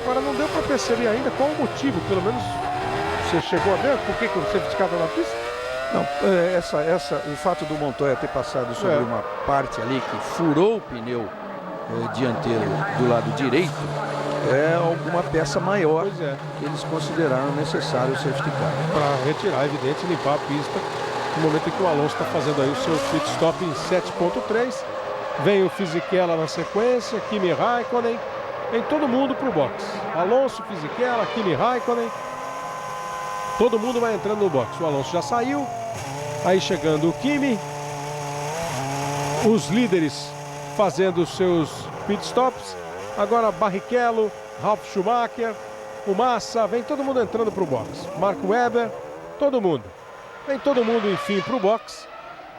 Agora não deu para perceber ainda qual o motivo, pelo menos você chegou a ver por que o safety car está na pista? Não, o fato do Montoya ter passado sobre uma parte ali que furou o pneu dianteiro do lado direito é alguma peça maior que eles consideraram necessário o safety car. Para retirar, evidente, limpar a pista no momento em que o Alonso está fazendo aí o seu pit stop em 7.3. Vem o Fisichella na sequência, Kimi Raikkonen, vem todo mundo para o box. Alonso, Fisichella, Kimi Raikkonen. Todo mundo vai entrando no box. O Alonso já saiu. Aí chegando o Kimi. Os líderes fazendo os seus pitstops. Agora Barrichello, Ralf Schumacher, o Massa. Vem todo mundo entrando para o box. Mark Webber, todo mundo. Vem todo mundo, enfim, para o box.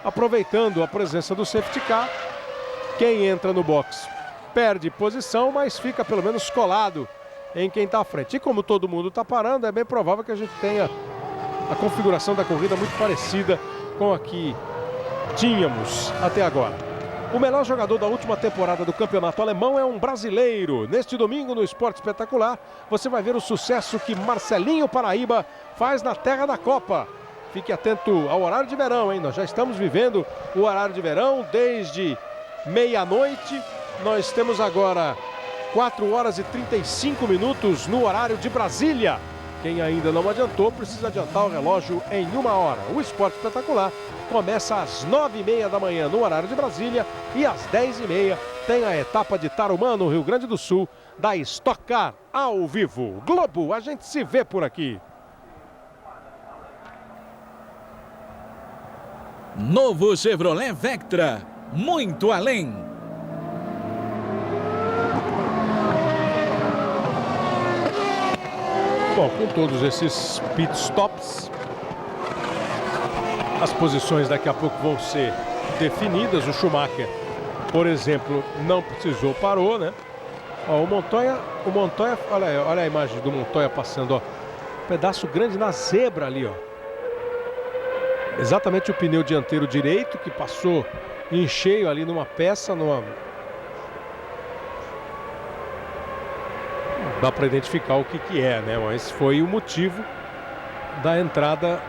Aproveitando a presença do safety car. Quem entra no box perde posição, mas fica pelo menos colado em quem está à frente. E como todo mundo está parando, é bem provável que a gente tenha a configuração da corrida muito parecida com a que tínhamos até agora. O melhor jogador da última temporada do campeonato alemão é um brasileiro. Neste domingo, no Esporte Espetacular, você vai ver o sucesso que Marcelinho Paraíba faz na terra da Copa. Fique atento ao horário de verão, hein? Nós já estamos vivendo o horário de verão desde meia-noite. Nós temos agora 4 horas e 35 minutos no horário de Brasília. Quem ainda não adiantou, precisa adiantar o relógio em 1 hora. O Esporte Espetacular começa às 9h30 da manhã no horário de Brasília e às 10h30 tem a etapa de Tarumã, no Rio Grande do Sul, da Stock Car ao vivo. Globo, a gente se vê por aqui. Novo Chevrolet Vectra, muito além. Bom, com todos esses pitstops, as posições daqui a pouco vão ser definidas. O Schumacher, por exemplo, não precisou, parou, né? Ó, o Montoya, olha a imagem do Montoya passando, ó. Um pedaço grande na zebra ali, ó. Exatamente o pneu dianteiro direito que passou em cheio ali numa peça, Não dá para identificar o que é, né? Mas foi o motivo da entrada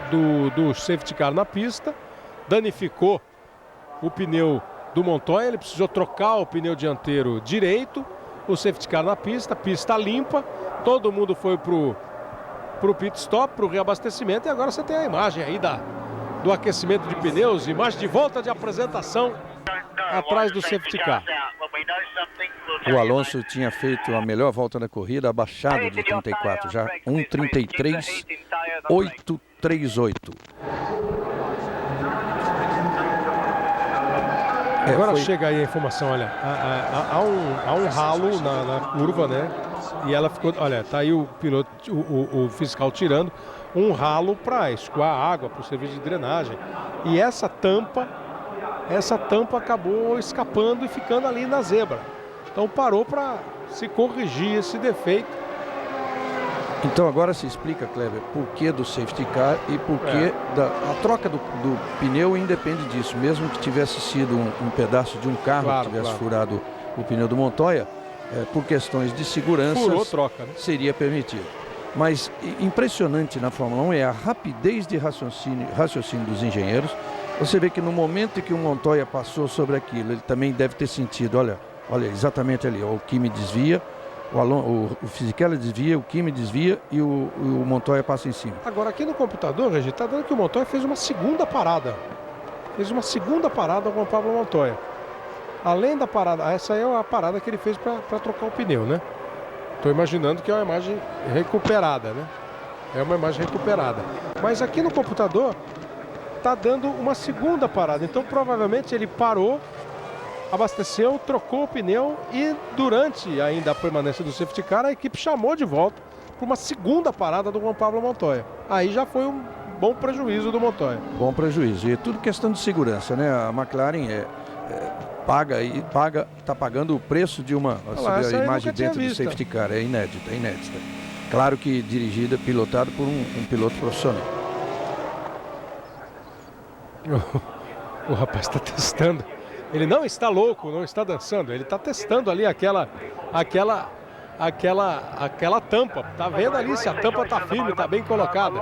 do safety car na pista. Danificou o pneu do Montoya, ele precisou trocar o pneu dianteiro direito. O safety car na pista limpa. Todo mundo foi pro pit stop, pro reabastecimento. E agora você tem a imagem aí do aquecimento de pneus, imagem de volta de apresentação atrás do safety car. O Alonso tinha feito a melhor volta da corrida, abaixado de 34, já 1:33.838. Agora chega aí a informação, olha, há um ralo na curva, né? E ela ficou, olha, tá aí o piloto, o fiscal tirando um ralo para escoar água para o serviço de drenagem. E essa tampa acabou escapando e ficando ali na zebra. Então parou para se corrigir esse defeito. Então agora se explica, Kleber, por que do safety car e por que a troca do pneu independe disso. Mesmo que tivesse sido um pedaço de um carro que tivesse furado o pneu do Montoya, por questões de segurança, troca, né? Seria permitido. Mas impressionante na Fórmula 1 é a rapidez de raciocínio dos engenheiros. Você vê que no momento em que o Montoya passou sobre aquilo, ele também deve ter sentido, olha exatamente ali, o Kimi desvia, o Fisichella desvia, o Kimi desvia e o Montoya passa em cima. Agora aqui no computador, Regi, está dando que o Montoya fez uma segunda parada. Com o Pablo Montoya. Além da parada, essa é a parada que ele fez para trocar o pneu, né? Estou imaginando que é uma imagem recuperada, né? É uma imagem recuperada. Mas aqui no computador está dando uma segunda parada. Então provavelmente ele parou, abasteceu, trocou o pneu e durante ainda a permanência do safety car, a equipe chamou de volta para uma segunda parada do Juan Pablo Montoya. Aí já foi um bom prejuízo do Montoya. Bom prejuízo. E é tudo questão de segurança, né? A McLaren está pagando o preço de uma imagem dentro do safety car. É inédita. Claro que pilotado por um piloto profissional. O rapaz está testando. Ele não está louco, não está dançando. Ele está testando ali aquela tampa. Tá vendo ali se a tampa está firme, está bem colocada.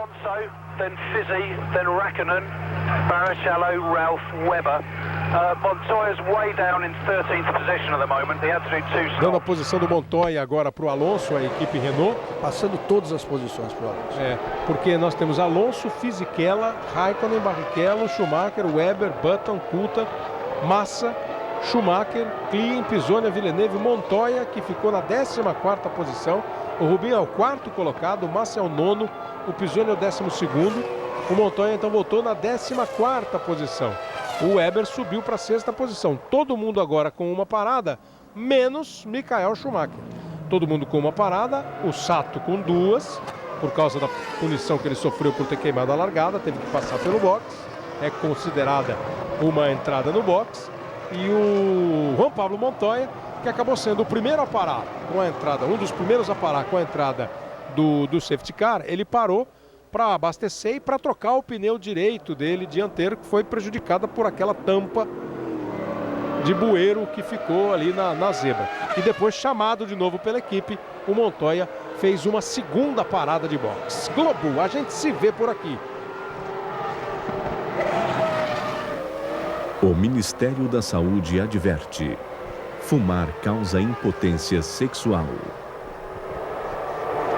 Dando a posição do Montoya agora para o Alonso, a equipe Renault. Passando todas as posições para o Alonso. Porque nós temos Alonso, Fisichella, Raikkonen, Barrichello, Schumacher, Webber, Button, Coulthard, Massa, Schumacher, Klein, Pisonia, Villeneuve, Montoya, que ficou na 14ª posição. O Rubinho é o 4º colocado, o Massa é o 9º, o Pisonia é o 12º. O Montoya então voltou na 14ª posição. O Webber subiu para a 6ª posição. Todo mundo agora com uma parada, menos Michael Schumacher. Todo mundo com uma parada, o Sato com 2, por causa da punição que ele sofreu por ter queimado a largada, teve que passar pelo box. É considerada uma entrada no box. E o Juan Pablo Montoya, que acabou sendo o primeiro a parar com a entrada, um dos primeiros a parar com a entrada do safety car, ele parou para abastecer e para trocar o pneu direito dele, dianteiro, que foi prejudicada por aquela tampa de bueiro que ficou ali na zebra. E depois, chamado de novo pela equipe, o Montoya fez uma segunda parada de boxe. Globo, a gente se vê por aqui. O Ministério da Saúde adverte: fumar causa impotência sexual.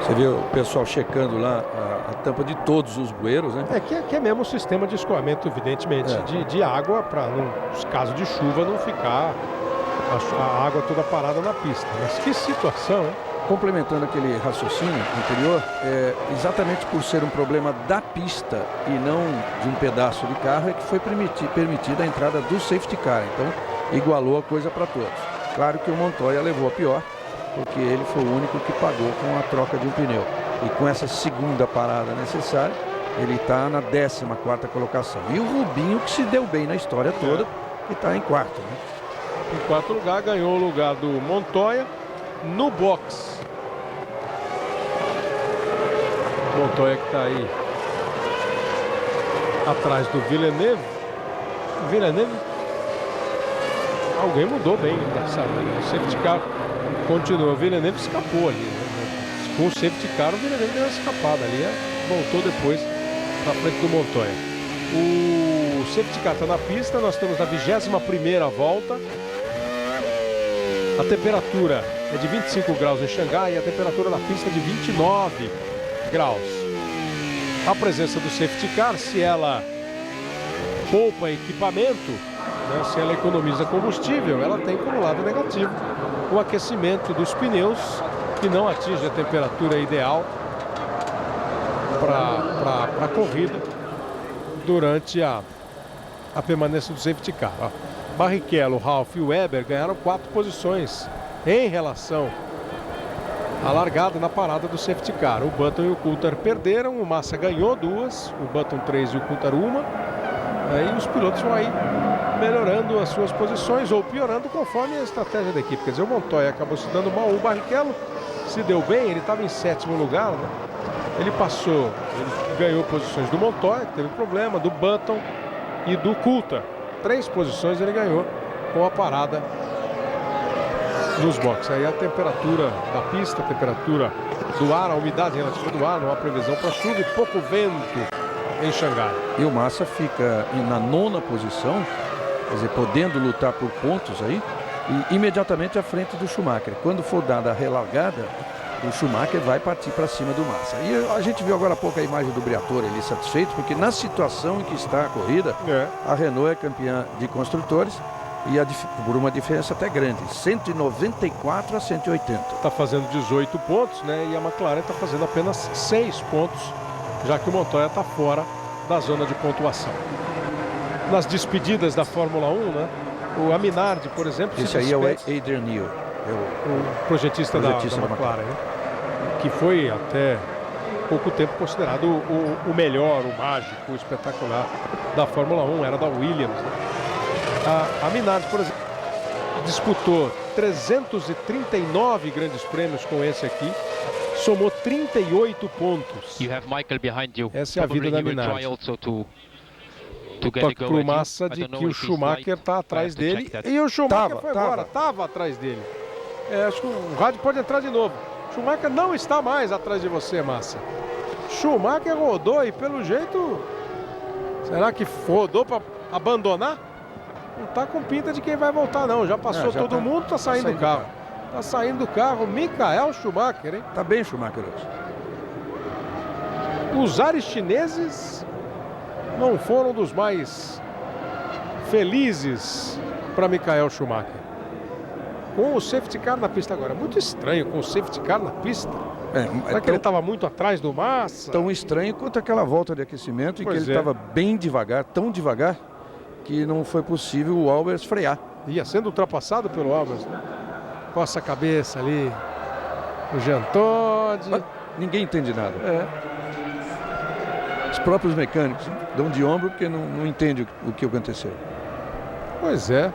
Você vê o pessoal checando lá a tampa de todos os bueiros, né? Que é mesmo o sistema de escoamento, evidentemente, de água, para, nos casos de chuva, não ficar a água toda parada na pista. Mas que situação, hein? Complementando aquele raciocínio anterior, exatamente por ser um problema da pista e não de um pedaço de carro, é que foi permitida a entrada do safety car. Então, igualou a coisa para todos. Claro que o Montoya levou a pior, porque ele foi o único que pagou com a troca de um pneu. E com essa segunda parada necessária, ele está na 14ª colocação. E o Rubinho, que se deu bem na história toda, e está em quarto, né? Em quarto lugar, ganhou o lugar do Montoya no box. Montoya que está aí atrás do Villeneuve. Alguém mudou bem, sabe? O safety car continua. O Villeneuve escapou ali, né? Com o safety car, o Villeneuve deu uma escapada ali. Voltou depois na frente do Montoya. O safety car está na pista. Nós estamos na 21ª volta. A temperatura é de 25 graus em Xangai e a temperatura da pista é de 29 graus. A presença do safety car, se ela poupa equipamento, né, se ela economiza combustível, ela tem como lado negativo o aquecimento dos pneus, que não atinge a temperatura ideal para a corrida durante a permanência do safety car. Ó. Barrichello, Ralf e Weber ganharam 4 posições em relação à largada na parada do safety car. O Button e o Coulthard perderam, o Massa ganhou 2, o Button 3 e o Coulthard 1. E os pilotos vão aí melhorando as suas posições ou piorando conforme a estratégia da equipe. Quer dizer, o Montoya acabou se dando mal, o Barrichello se deu bem, ele estava em 7º lugar, né? Ele passou, ele ganhou posições do Montoya, que teve problema, do Button e do Coulthard. 3 posições ele ganhou com a parada nos boxes. Aí a temperatura da pista, a temperatura do ar, a umidade relativa do ar, não há previsão para chuva e pouco vento em Xangai. E o Massa fica na 9ª posição, quer dizer, podendo lutar por pontos aí, e imediatamente à frente do Schumacher. Quando for dada a relargada, o Schumacher vai partir para cima do Massa. E a gente viu agora há pouco a imagem do Briatore ali satisfeito, porque na situação em que está a corrida, a Renault é campeã de construtores e por uma diferença até grande, 194 a 180. Está fazendo 18 pontos, né? E a McLaren está fazendo apenas 6 pontos, já que o Montoya está fora da zona de pontuação. Nas despedidas da Fórmula 1, né? O Aminardi, por exemplo, esse aí é o Adrian Newey, o projetista da McLaren, né? Que foi até pouco tempo considerado o melhor, o mágico, o espetacular da Fórmula 1, era da Williams, né? A Minardi, por exemplo, disputou 339 grandes prêmios com esse aqui, somou 38 pontos. Essa é a vida da Minardi. Toque pro Massa de que o Schumacher está atrás dele. E o Schumacher foi embora, estava atrás dele. Acho que o rádio pode entrar de novo. Schumacher não está mais atrás de você, Massa. Schumacher rodou e pelo jeito... Será que rodou para abandonar? Não está com pinta de quem vai voltar não. Já passou todo mundo, está saindo do carro. Está saindo do carro Michael Schumacher, hein? Está bem Schumacher hoje. Os ares chineses não foram dos mais felizes para Michael Schumacher. Com o safety car na pista agora. Muito estranho com o safety car na pista. Será que ele estava muito atrás do Massa? Tão estranho quanto aquela volta de aquecimento em que ele estava bem devagar, tão devagar, que não foi possível o Albers frear. Ia sendo ultrapassado pelo Albers, né? Coça a cabeça ali. O Jean Todt. Ninguém entende nada. Os próprios mecânicos dão de ombro porque não entendem o que aconteceu. Pois é.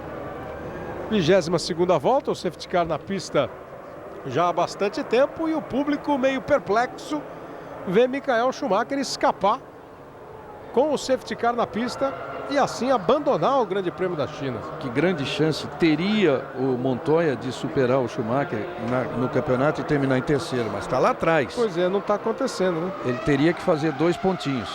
22ª volta, o safety car na pista já há bastante tempo e o público meio perplexo vê Michael Schumacher escapar com o safety car na pista e assim abandonar o Grande Prêmio da China. Que grande chance teria o Montoya de superar o Schumacher no campeonato e terminar em terceiro, mas está lá atrás. Pois é, não está acontecendo, né? Ele teria que fazer 2 pontinhos.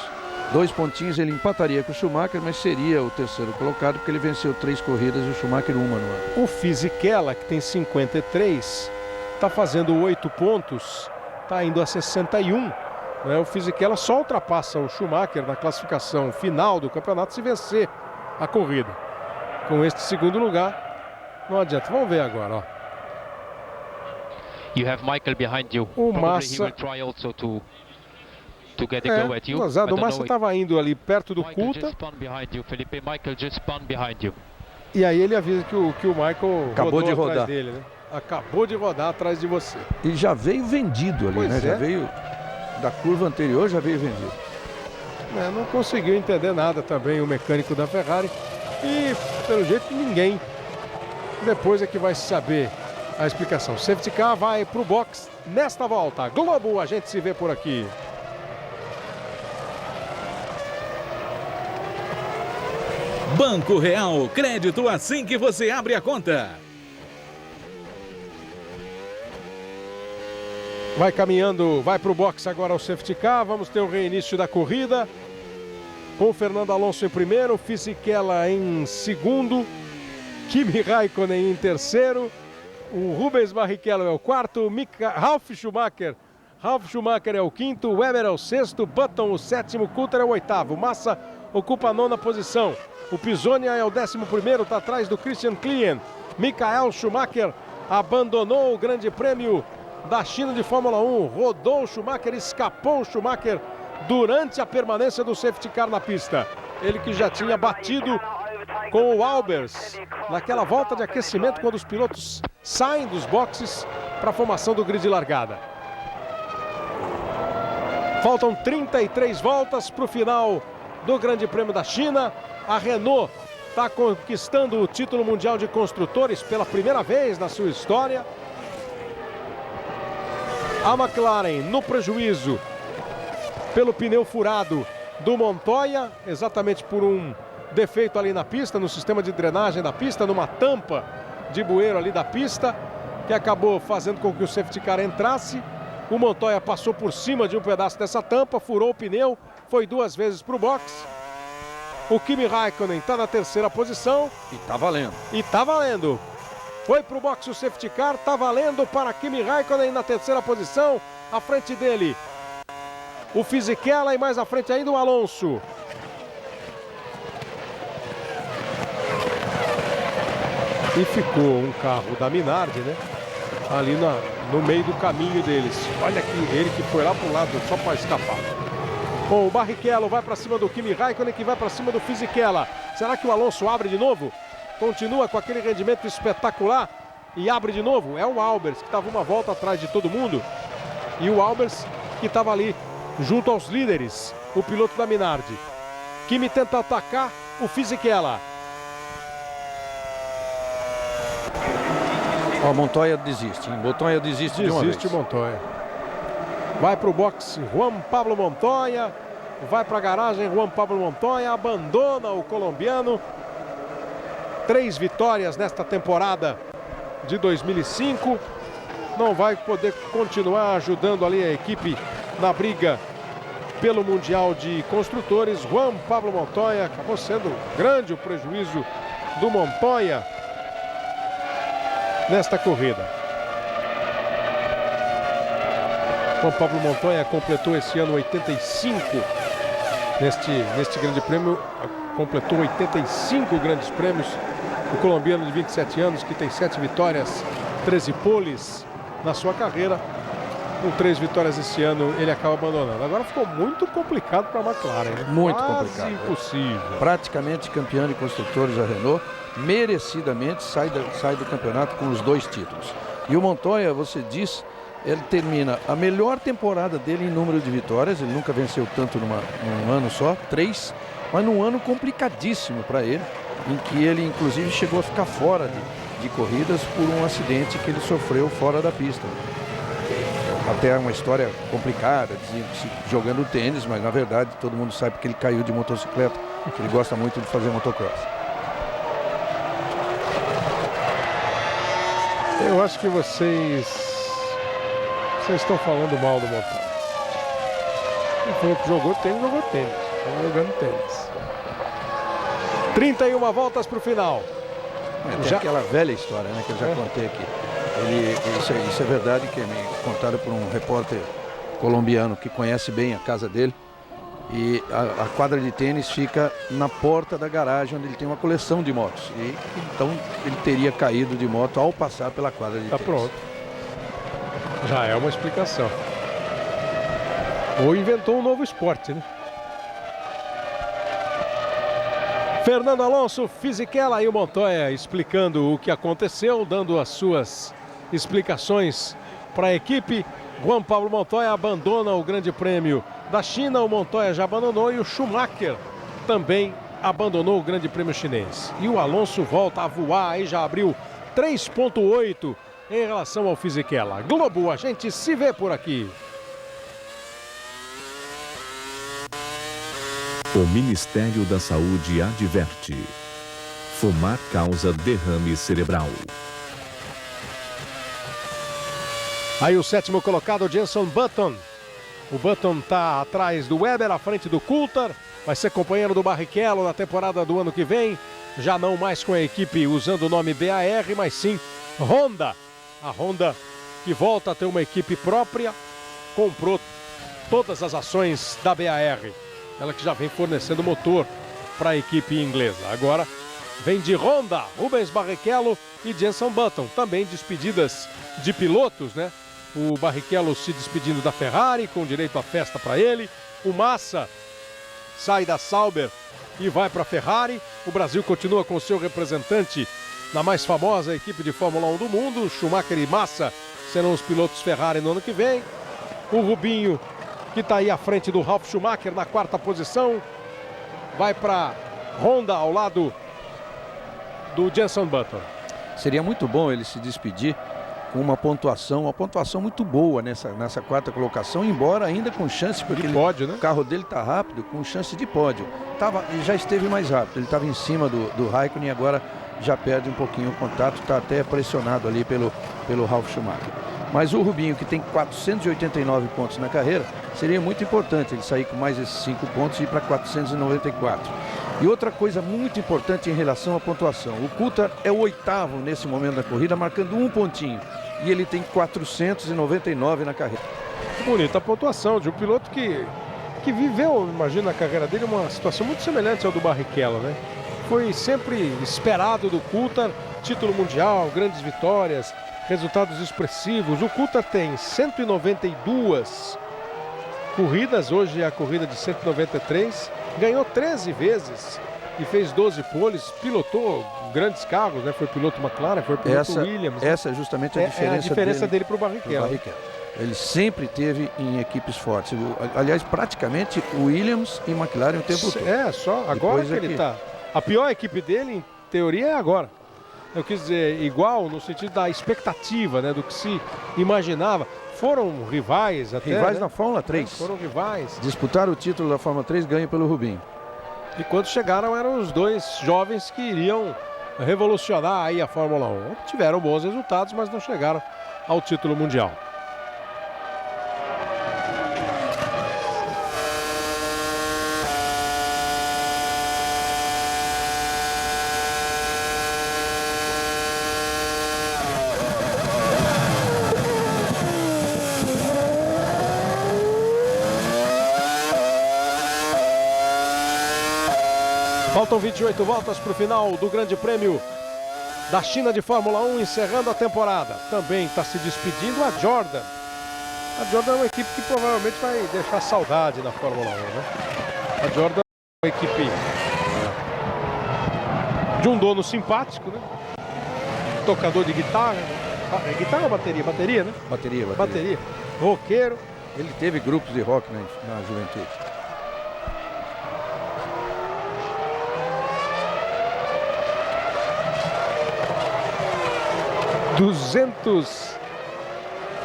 2 pontinhos ele empataria com o Schumacher, mas seria o terceiro colocado, porque ele venceu 3 corridas e o Schumacher 1 no ano. O Fisichella, que tem 53, está fazendo 8 pontos, está indo a 61. O Fisichella só ultrapassa o Schumacher na classificação final do campeonato se vencer a corrida. Com este segundo lugar, não adianta. Vamos ver agora, ó. You have Michael behind you. O Probably Massa... he will try also to get a go at you. O Massa estava indo ali perto do Michael Coulthard. just spun behind you, Felipe. Michael just spun behind you. E aí ele avisa que o Michael acabou de rodar atrás dele, né? Acabou de rodar atrás de você. E já veio vendido ali, pois né? É. Já veio da curva anterior, já veio vendido. Não conseguiu entender nada também o mecânico da Ferrari. E, pelo jeito, ninguém. Depois é que vai saber a explicação. Safety car vai para o box nesta volta. Globo, a gente se vê por aqui. Banco Real, crédito assim que você abre a conta. Vai caminhando, vai para o box agora o safety car. Vamos ter o reinício da corrida. Com o Fernando Alonso em primeiro, Fisichella em segundo, Kimi Raikkonen em terceiro, o Rubens Barrichello é o quarto, Ralf Schumacher é o quinto, Webber é o sexto, Button o sétimo, Coulthard é o oitavo, Massa ocupa a 9ª posição, o Pisonia é o 11º, está atrás do Christian Klien. Michael Schumacher abandonou o Grande Prêmio da China de Fórmula 1, rodou o Schumacher, escapou o Schumacher durante a permanência do safety car na pista. Ele que já tinha batido com o Albers naquela volta de aquecimento quando os pilotos saem dos boxes para a formação do grid de largada. Faltam 33 voltas para o final do Grande Prêmio da China. A Renault está conquistando o título mundial de construtores pela primeira vez na sua história. A McLaren no prejuízo pelo pneu furado do Montoya, exatamente por um defeito ali na pista, no sistema de drenagem da pista, numa tampa de bueiro ali da pista, que acabou fazendo com que o safety car entrasse. O Montoya passou por cima de um pedaço dessa tampa, furou o pneu, foi 2 vezes para o box. O Kimi Raikkonen está na 3ª posição. E tá valendo. E tá valendo. Foi para o box o safety car, tá valendo para Kimi Raikkonen na 3ª posição. À frente dele, o Fisichella e mais à frente ainda o Alonso. E ficou um carro da Minardi, né? Ali no meio do caminho deles. Olha aqui, ele que foi lá pro lado só para escapar. Bom, o Barrichello vai para cima do Kimi Raikkonen, que vai para cima do Fisichella. Será que o Alonso abre de novo? Continua com aquele rendimento espetacular e abre de novo? É o Albers, que estava uma volta atrás de todo mundo. E o Albers, que estava ali junto aos líderes, o piloto da Minardi. Kimi tenta atacar o Fisichella. O Montoya desiste, hein? Montoya desiste de uma vez. Desiste o Montoya. Vai para o boxe Juan Pablo Montoya. Vai para a garagem Juan Pablo Montoya. Abandona o colombiano. 3 vitórias nesta temporada de 2005. Não vai poder continuar ajudando ali a equipe na briga pelo Mundial de Construtores. Juan Pablo Montoya, acabou sendo grande o prejuízo do Montoya nesta corrida. Juan Pablo Montoya completou esse ano 85 neste grande prêmio, completou 85 grandes prêmios. O colombiano de 27 anos, que tem 7 vitórias, 13 poles na sua carreira. Com 3 vitórias esse ano, ele acaba abandonando. Agora ficou muito complicado para a McLaren, né? Muito quase complicado. Impossível. Praticamente campeã de construtores a Renault, merecidamente sai do campeonato com os 2 títulos. E o Montoya, você diz, ele termina a melhor temporada dele em número de vitórias. Ele nunca venceu tanto num ano só, 3, mas num ano complicadíssimo para ele, em que ele inclusive chegou a ficar fora de corridas por um acidente que ele sofreu fora da pista. Até uma história complicada, jogando tênis, mas na verdade todo mundo sabe que ele caiu de motocicleta, que ele gosta muito de fazer motocross. Eu acho que vocês estão falando mal do Montoya. Ele falou que jogou tênis. Estão jogando tênis. 31 voltas para o final. Tem aquela velha história, né, que eu já contei aqui. Isso é verdade, que me contaram por um repórter colombiano que conhece bem a casa dele. E a quadra de tênis fica na porta da garagem, onde ele tem uma coleção de motos. E então ele teria caído de moto ao passar pela quadra de tênis. Pronto. Já é uma explicação. Ou inventou um novo esporte, né? Fernando Alonso, Fisichella e o Montoya explicando o que aconteceu, dando as suas explicações para a equipe. Juan Pablo Montoya abandona o Grande Prêmio da China, o Montoya já abandonou e o Schumacher também abandonou o Grande Prêmio chinês. E o Alonso volta a voar e já abriu 3,8 em relação ao Fisichella. Globo, a gente se vê por aqui. O Ministério da Saúde adverte: fumar causa derrame cerebral. Aí o 7º colocado, Jenson Button. O Button está atrás do Weber, à frente do Coulthard. Vai ser companheiro do Barrichello na temporada do ano que vem. Já não mais com a equipe usando o nome BAR, mas sim Honda. A Honda, que volta a ter uma equipe própria, comprou todas as ações da BAR. Ela que já vem fornecendo motor para a equipe inglesa. Agora vem de Honda, Rubens Barrichello e Jenson Button. Também despedidas de pilotos, né? O Barrichello se despedindo da Ferrari, com direito à festa para ele. O Massa sai da Sauber e vai para a Ferrari. O Brasil continua com seu representante na mais famosa equipe de Fórmula 1 do mundo. Schumacher e Massa serão os pilotos Ferrari no ano que vem. O Rubinho, que está aí à frente do Ralf Schumacher na 4ª posição, vai para Honda ao lado do Jenson Button. Seria muito bom ele se despedir com uma pontuação muito boa nessa 4ª colocação, embora ainda com chance, porque pódio, né? O carro dele está rápido, com chance de pódio. Ele já esteve mais rápido, ele estava em cima do Raikkonen e agora já perde um pouquinho o contato, está até pressionado ali pelo Ralf Schumacher. Mas o Rubinho, que tem 489 pontos na carreira, seria muito importante ele sair com mais esses 5 pontos e ir para 494. E outra coisa muito importante em relação à pontuação: o Coulthard é o 8º nesse momento da corrida, marcando um pontinho. E ele tem 499 na carreira. Bonita a pontuação de um piloto que viveu, imagina, a carreira dele, uma situação muito semelhante ao do Barrichello, né? Foi sempre esperado do Coulthard, título mundial, grandes vitórias, resultados expressivos. O Coulthard tem 192 corridas, hoje é a corrida de 193, ganhou 13 vezes e fez 12 poles, pilotou grandes carros, né? Foi piloto McLaren, foi piloto Williams. Essa é justamente a diferença dele para o Barrichello. Ele sempre teve em equipes fortes. Aliás, praticamente Williams e McLaren o tempo todo. É, só agora que ele está. A pior equipe dele, em teoria, é agora. Eu quis dizer, igual no sentido da expectativa, né? Do que se imaginava. Foram rivais até. Rivais, né? Na Fórmula 3. Foram rivais. Disputaram o título da Fórmula 3, ganho pelo Rubinho. E quando chegaram, eram os dois jovens que iriam revolucionar aí a Fórmula 1. Tiveram bons resultados, mas não chegaram ao título mundial. Faltam 28 voltas para o final do Grande Prêmio da China de Fórmula 1, encerrando a temporada. Também está se despedindo a Jordan. A Jordan é uma equipe que provavelmente vai deixar saudade na Fórmula 1, né? A Jordan é uma equipe de um dono simpático, né? Tocador de guitarra. Né? Guitarra ou bateria? Bateria, né? Bateria. Roqueiro. Ele teve grupos de rock na juventude.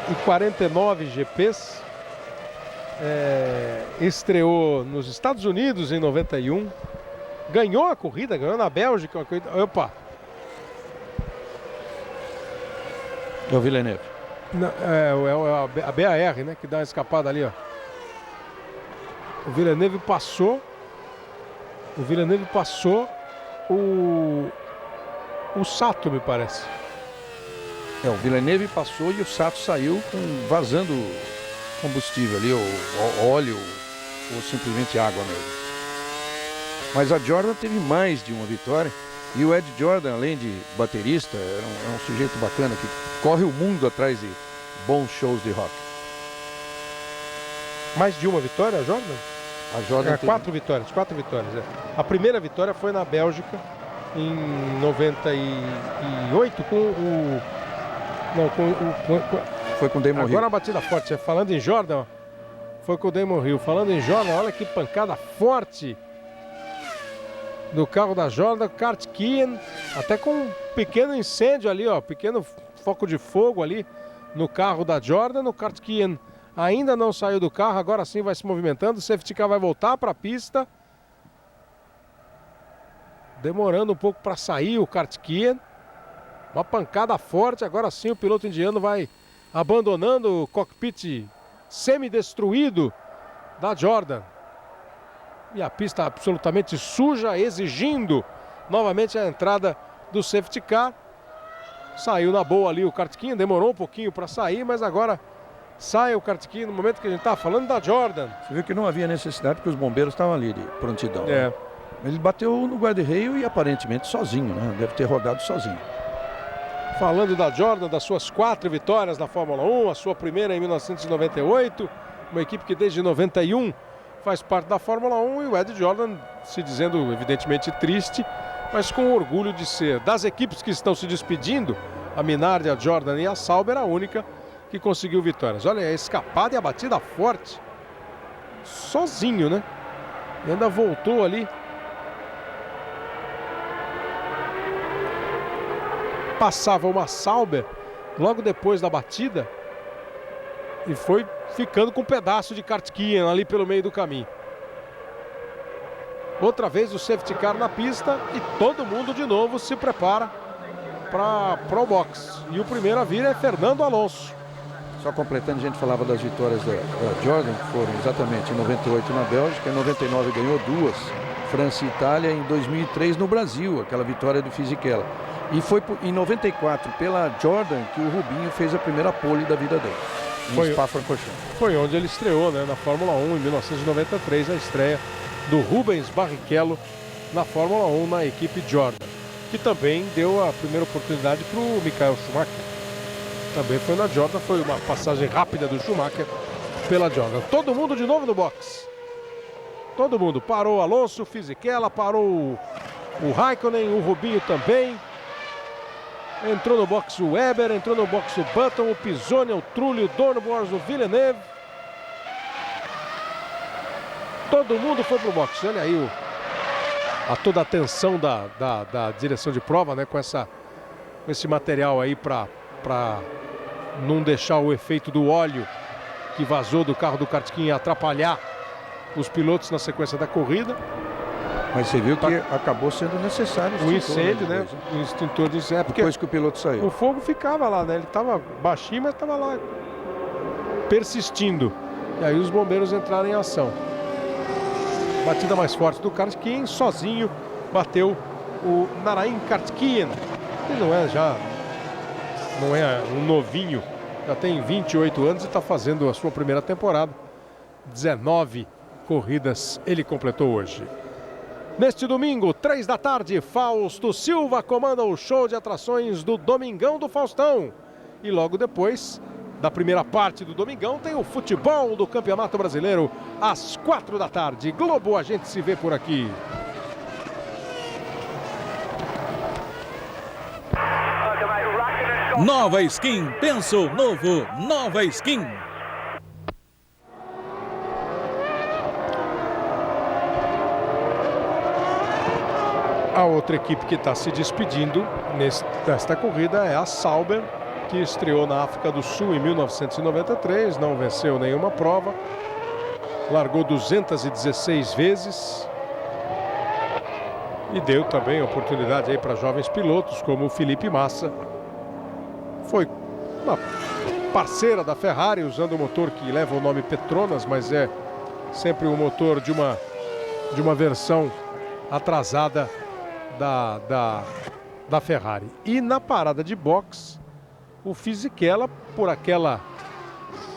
e 49 GPs. Estreou nos Estados Unidos em 91. Ganhou a corrida, ganhou na Bélgica. Uma corrida. Opa! É o Villeneuve. Não, a BAR, né? Que dá uma escapada ali, ó. O Villeneuve passou. O Sato, me parece. O Villeneuve passou e o Sato saiu vazando combustível ali, ou óleo, ou simplesmente água mesmo. Mas a Jordan teve mais de uma vitória. E o Ed Jordan, além de baterista, é um sujeito bacana que corre o mundo atrás de bons shows de rock. Mais de uma vitória, a Jordan? A Jordan teve... 4 vitórias. A primeira vitória foi na Bélgica em 98 com o... Não, foi com o Damon Hill. Agora a batida forte. Falando em Jordan, ó, foi com o Damon Hill. Falando em Jordan, olha que pancada forte do carro da Jordan. Kurt Kien, até com um pequeno incêndio ali, ó, pequeno foco de fogo ali no carro da Jordan. O Kurt Kien ainda não saiu do carro, agora sim vai se movimentando. O safety car vai voltar para a pista. Demorando um pouco para sair o Kurt Kien. Uma pancada forte, agora sim o piloto indiano vai abandonando o cockpit semi-destruído da Jordan. E a pista absolutamente suja, exigindo novamente a entrada do safety car. Saiu na boa ali o Kurt Kien, demorou um pouquinho para sair, mas agora sai o Kurt Kien no momento que a gente está falando da Jordan. Você viu que não havia necessidade porque os bombeiros estavam ali de prontidão. É. Né? Ele bateu no guarda-reio e aparentemente sozinho, né? Deve ter rodado sozinho. Falando da Jordan, das suas 4 vitórias na Fórmula 1, a sua primeira em 1998, uma equipe que desde 91 faz parte da Fórmula 1, e o Ed Jordan se dizendo evidentemente triste, mas com orgulho de ser das equipes que estão se despedindo, a Minardi, a Jordan e a Sauber, a única que conseguiu vitórias. Olha, a escapada e a batida forte, sozinho, né? E ainda voltou ali. Passava uma Sauber logo depois da batida e foi ficando com um pedaço de Kurt Kien ali pelo meio do caminho. Outra vez o safety car na pista e todo mundo de novo se prepara para o box. E o primeiro a vir é Fernando Alonso. Só completando, a gente falava das vitórias da Jordan, que foram exatamente em 98 na Bélgica, em 99 ganhou 2, França e Itália, em 2003 no Brasil, aquela vitória do Fisichella. E foi em 94 pela Jordan que o Rubinho fez a primeira pole da vida dele, em Spa-Francorchamps. Foi onde ele estreou, né, na Fórmula 1 em 1993, a estreia do Rubens Barrichello na Fórmula 1 na equipe Jordan, que também deu a primeira oportunidade para o Michael Schumacher. Também foi na Jordan, foi uma passagem rápida do Schumacher pela Jordan. Todo mundo de novo no box. Todo mundo. Parou o Alonso, o Fisichella, parou o Raikkonen, o Rubinho também. Entrou no box o Weber, entrou no box o Button, o Pisoni, o Trulli, o Dornbos, o Villeneuve. Todo mundo foi pro box. Olha aí toda a atenção da direção de prova, né? Com esse material aí para não deixar o efeito do óleo que vazou do carro do Kurt Kien atrapalhar os pilotos na sequência da corrida. Mas você viu que acabou sendo necessário o incêndio, né? O extintor de incêndio. Depois que o piloto saiu. O fogo ficava lá, né? Ele estava baixinho, mas estava lá persistindo. E aí os bombeiros entraram em ação. Batida mais forte do Kurt Kien, sozinho bateu o Narain Kurt Kien. Ele não é um novinho, já tem 28 anos e está fazendo a sua primeira temporada. 19 corridas ele completou hoje. Neste domingo, 3 da tarde, Fausto Silva comanda o show de atrações do Domingão do Faustão. E logo depois da primeira parte do Domingão tem o futebol do Campeonato Brasileiro às 4 da tarde. Globo, a gente se vê por aqui. Nova Skin, pensou novo, Nova Skin. A outra equipe que está se despedindo nesta corrida é a Sauber, que estreou na África do Sul em 1993, não venceu nenhuma prova, largou 216 vezes e deu também oportunidade aí para jovens pilotos como o Felipe Massa. Foi uma parceira da Ferrari, usando o motor que leva o nome Petronas, mas é sempre o motor de uma versão atrasada da Ferrari. E na parada de boxe, o Fisichella, por aquela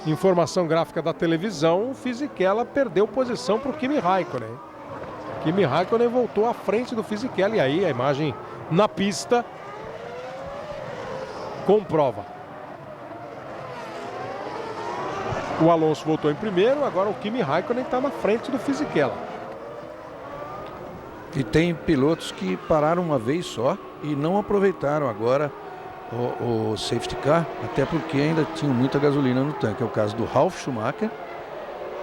informação gráfica da televisão, o Fisichella perdeu posição para o Kimi Raikkonen. Kimi Raikkonen voltou à frente do Fisichella, e aí a imagem na pista comprova. O Alonso voltou em primeiro, agora o Kimi Raikkonen está na frente do Fisichella. E tem pilotos que pararam uma vez só e não aproveitaram agora o safety car, até porque ainda tinham muita gasolina no tanque. É o caso do Ralf Schumacher,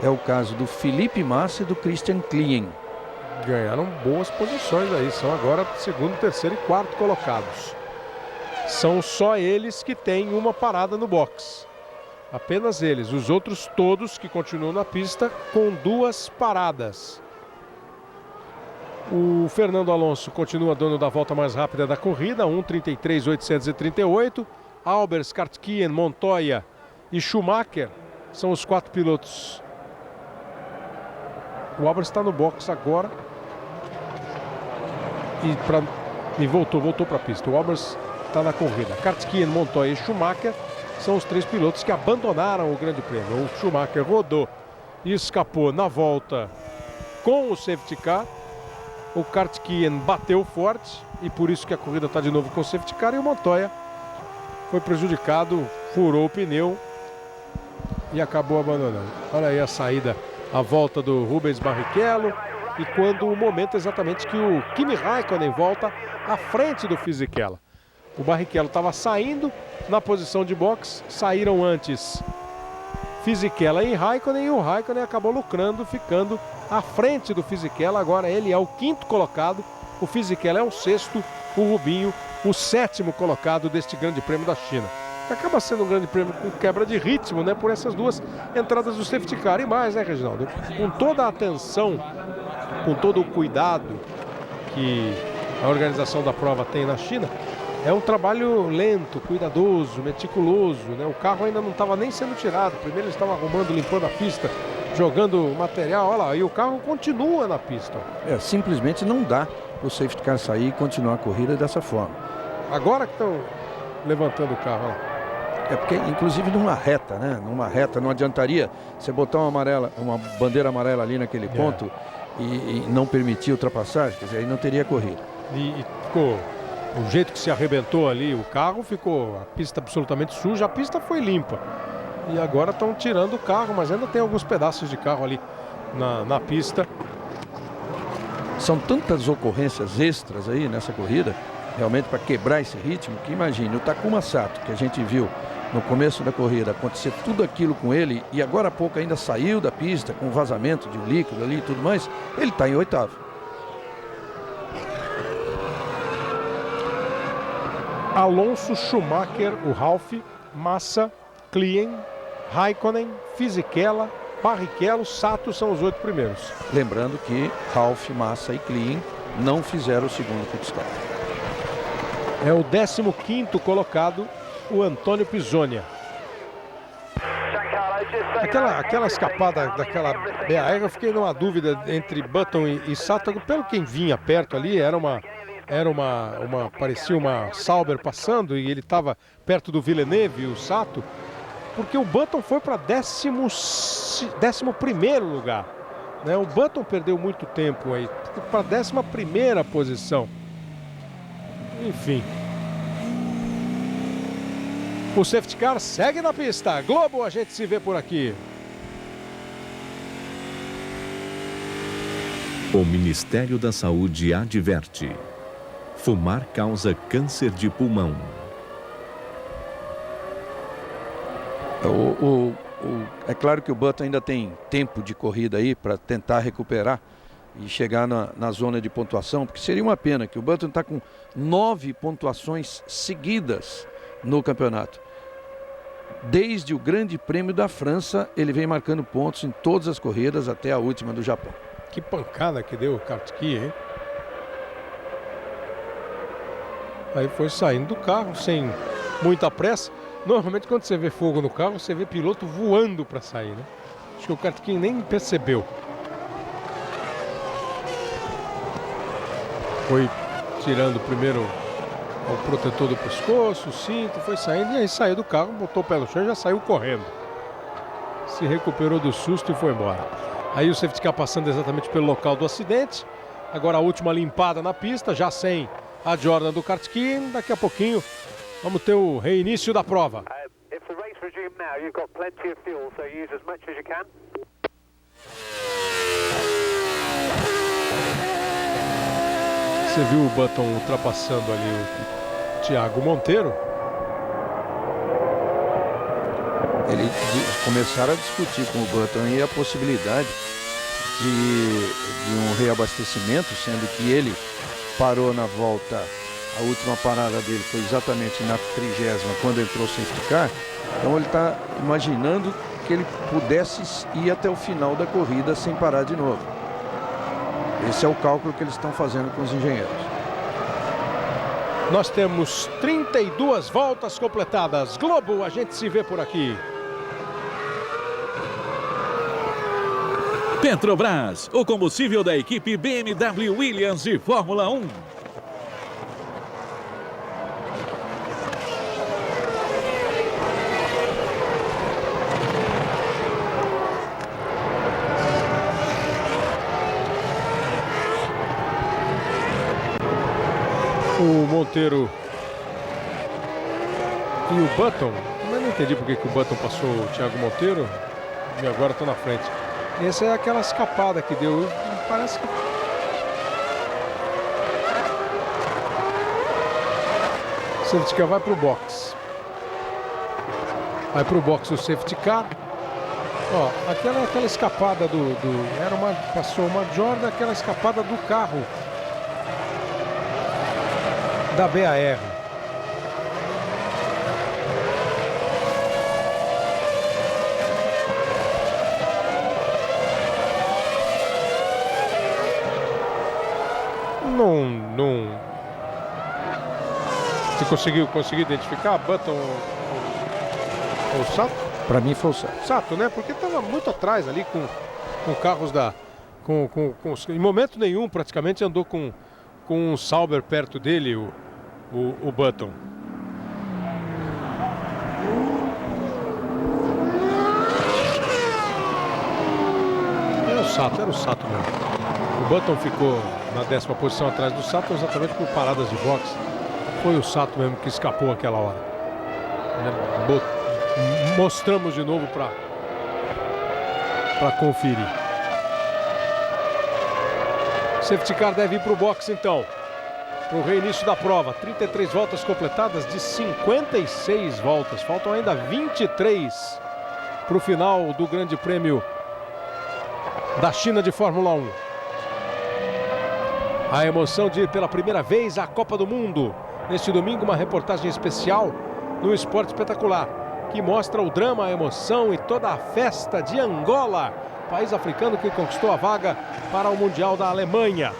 é o caso do Felipe Massa e do Christian Klien. Ganharam boas posições aí, são agora segundo, terceiro e quarto colocados. São só eles que têm uma parada no box. Apenas eles, os outros todos que continuam na pista com 2 paradas. O Fernando Alonso continua dono da volta mais rápida da corrida, 1:33.838. Albers, Kartkeyen, Montoya e Schumacher são os 4 pilotos. O Albers está no box agora e voltou para a pista. O Albers está na corrida. Kartkeyen, Montoya e Schumacher são os 3 pilotos que abandonaram o Grande Prêmio. O Schumacher rodou e escapou na volta com o safety car. O Kartkeyen bateu forte e por isso que a corrida está de novo com o safety car. E o Montoya foi prejudicado, furou o pneu e acabou abandonando. Olha aí a saída, a volta do Rubens Barrichello. E quando o momento exatamente que o Kimi Raikkonen volta à frente do Fisichella. O Barrichello estava saindo na posição de boxe, saíram antes Fisichella e Raikkonen, e o Raikkonen acabou lucrando, ficando à frente do Fisichella. Agora ele é o 5º colocado, o Fisichella é o 6º, o Rubinho o 7º colocado deste Grande Prêmio da China. Que acaba sendo um Grande Prêmio com quebra de ritmo, né, por essas 2 entradas do safety car. E mais, né, Reginaldo? Com toda a atenção, com todo o cuidado que a organização da prova tem na China, é um trabalho lento, cuidadoso, meticuloso, né? O carro ainda não estava nem sendo tirado. Primeiro eles estavam arrumando, limpando a pista, jogando material, olha lá, e o carro continua na pista. Simplesmente não dá para o safety car sair e continuar a corrida dessa forma. Agora que estão levantando o carro, olha lá. É porque, inclusive, numa reta, né? Numa reta, não adiantaria você botar uma bandeira amarela ali naquele ponto e não permitir ultrapassagem, quer dizer, aí não teria corrida. E ficou... O jeito que se arrebentou ali o carro, ficou a pista absolutamente suja. A pista foi limpa. E agora estão tirando o carro, mas ainda tem alguns pedaços de carro ali na pista. São tantas ocorrências extras aí nessa corrida, realmente para quebrar esse ritmo, que imagine, o Takuma Sato, que a gente viu no começo da corrida acontecer tudo aquilo com ele, e agora há pouco ainda saiu da pista com vazamento de um líquido ali e tudo mais, ele está em 8º. Alonso, Schumacher, o Ralf, Massa, Klien, Raikkonen, Fisichella, Barrichello, Sato são os 8 primeiros. Lembrando que Ralf, Massa e Klien não fizeram o segundo pit stop. É o 15º colocado, o Antônio Pisonia. Aquela escapada daquela BAR, eu fiquei numa dúvida entre Button e Sato. Pelo quem vinha perto ali, parecia uma Sauber passando, e ele estava perto do Villeneuve, o Sato, porque o Button foi para 11º lugar, né? O Button perdeu muito tempo aí, para 11ª posição. Enfim. O safety car segue na pista. Globo, a gente se vê por aqui. O Ministério da Saúde adverte: fumar causa câncer de pulmão. É claro que o Button ainda tem tempo de corrida aí para tentar recuperar e chegar na zona de pontuação, porque seria uma pena que o Button está com 9 pontuações seguidas no campeonato. Desde o Grande Prêmio da França, ele vem marcando pontos em todas as corridas até a última do Japão. Que pancada que deu o Kartki, hein? Aí foi saindo do carro sem muita pressa. Normalmente quando você vê fogo no carro, você vê piloto voando para sair, né? Acho que o Kartki nem percebeu. Foi tirando primeiro o protetor do pescoço, o cinto, foi saindo e aí saiu do carro, botou o pé no chão e já saiu correndo. Se recuperou do susto e foi embora. Aí o safety car passando exatamente pelo local do acidente. Agora a última limpada na pista, já sem a Jordan do Kartki. Daqui a pouquinho vamos ter o reinício da prova. Você viu o Button ultrapassando ali o Thiago Monteiro? Eles começaram a discutir com o Button e a possibilidade de um reabastecimento, sendo que ele parou na volta, a última parada dele foi exatamente na 30ª, quando entrou o safety car. Então ele está imaginando que ele pudesse ir até o final da corrida sem parar de novo. Esse é o cálculo que eles estão fazendo com os engenheiros. Nós temos 32 voltas completadas. Globo, a gente se vê por aqui. Petrobras, o combustível da equipe BMW Williams de Fórmula 1. O Monteiro e o Button, mas não entendi porque que o Button passou o Thiago Monteiro e agora está na frente. Essa é aquela escapada que deu, parece que... O safety car vai para o box. Vai para o box o safety car. Ó, aquela escapada passou uma Jordan, aquela escapada do carro da BAR. Não. Você conseguiu identificar Button ou Sato? Para mim foi o Sato. Sato, né? Porque estava muito atrás ali com carros da... em momento nenhum praticamente andou com um Sauber perto dele, o Button. Era o Sato mesmo. O Button ficou na 10ª posição atrás do Sato exatamente por paradas de boxe. Foi o Sato mesmo que escapou aquela hora. Mostramos de novo para conferir. Safety car deve ir para o boxe então, para o reinício da prova. 33 voltas completadas de 56 voltas. Faltam ainda 23 para o final do Grande Prêmio da China de Fórmula 1. A emoção de ir pela primeira vez à Copa do Mundo. Neste domingo, uma reportagem especial no Esporte Espetacular, que mostra o drama, a emoção e toda a festa de Angola, país africano que conquistou a vaga para o Mundial da Alemanha.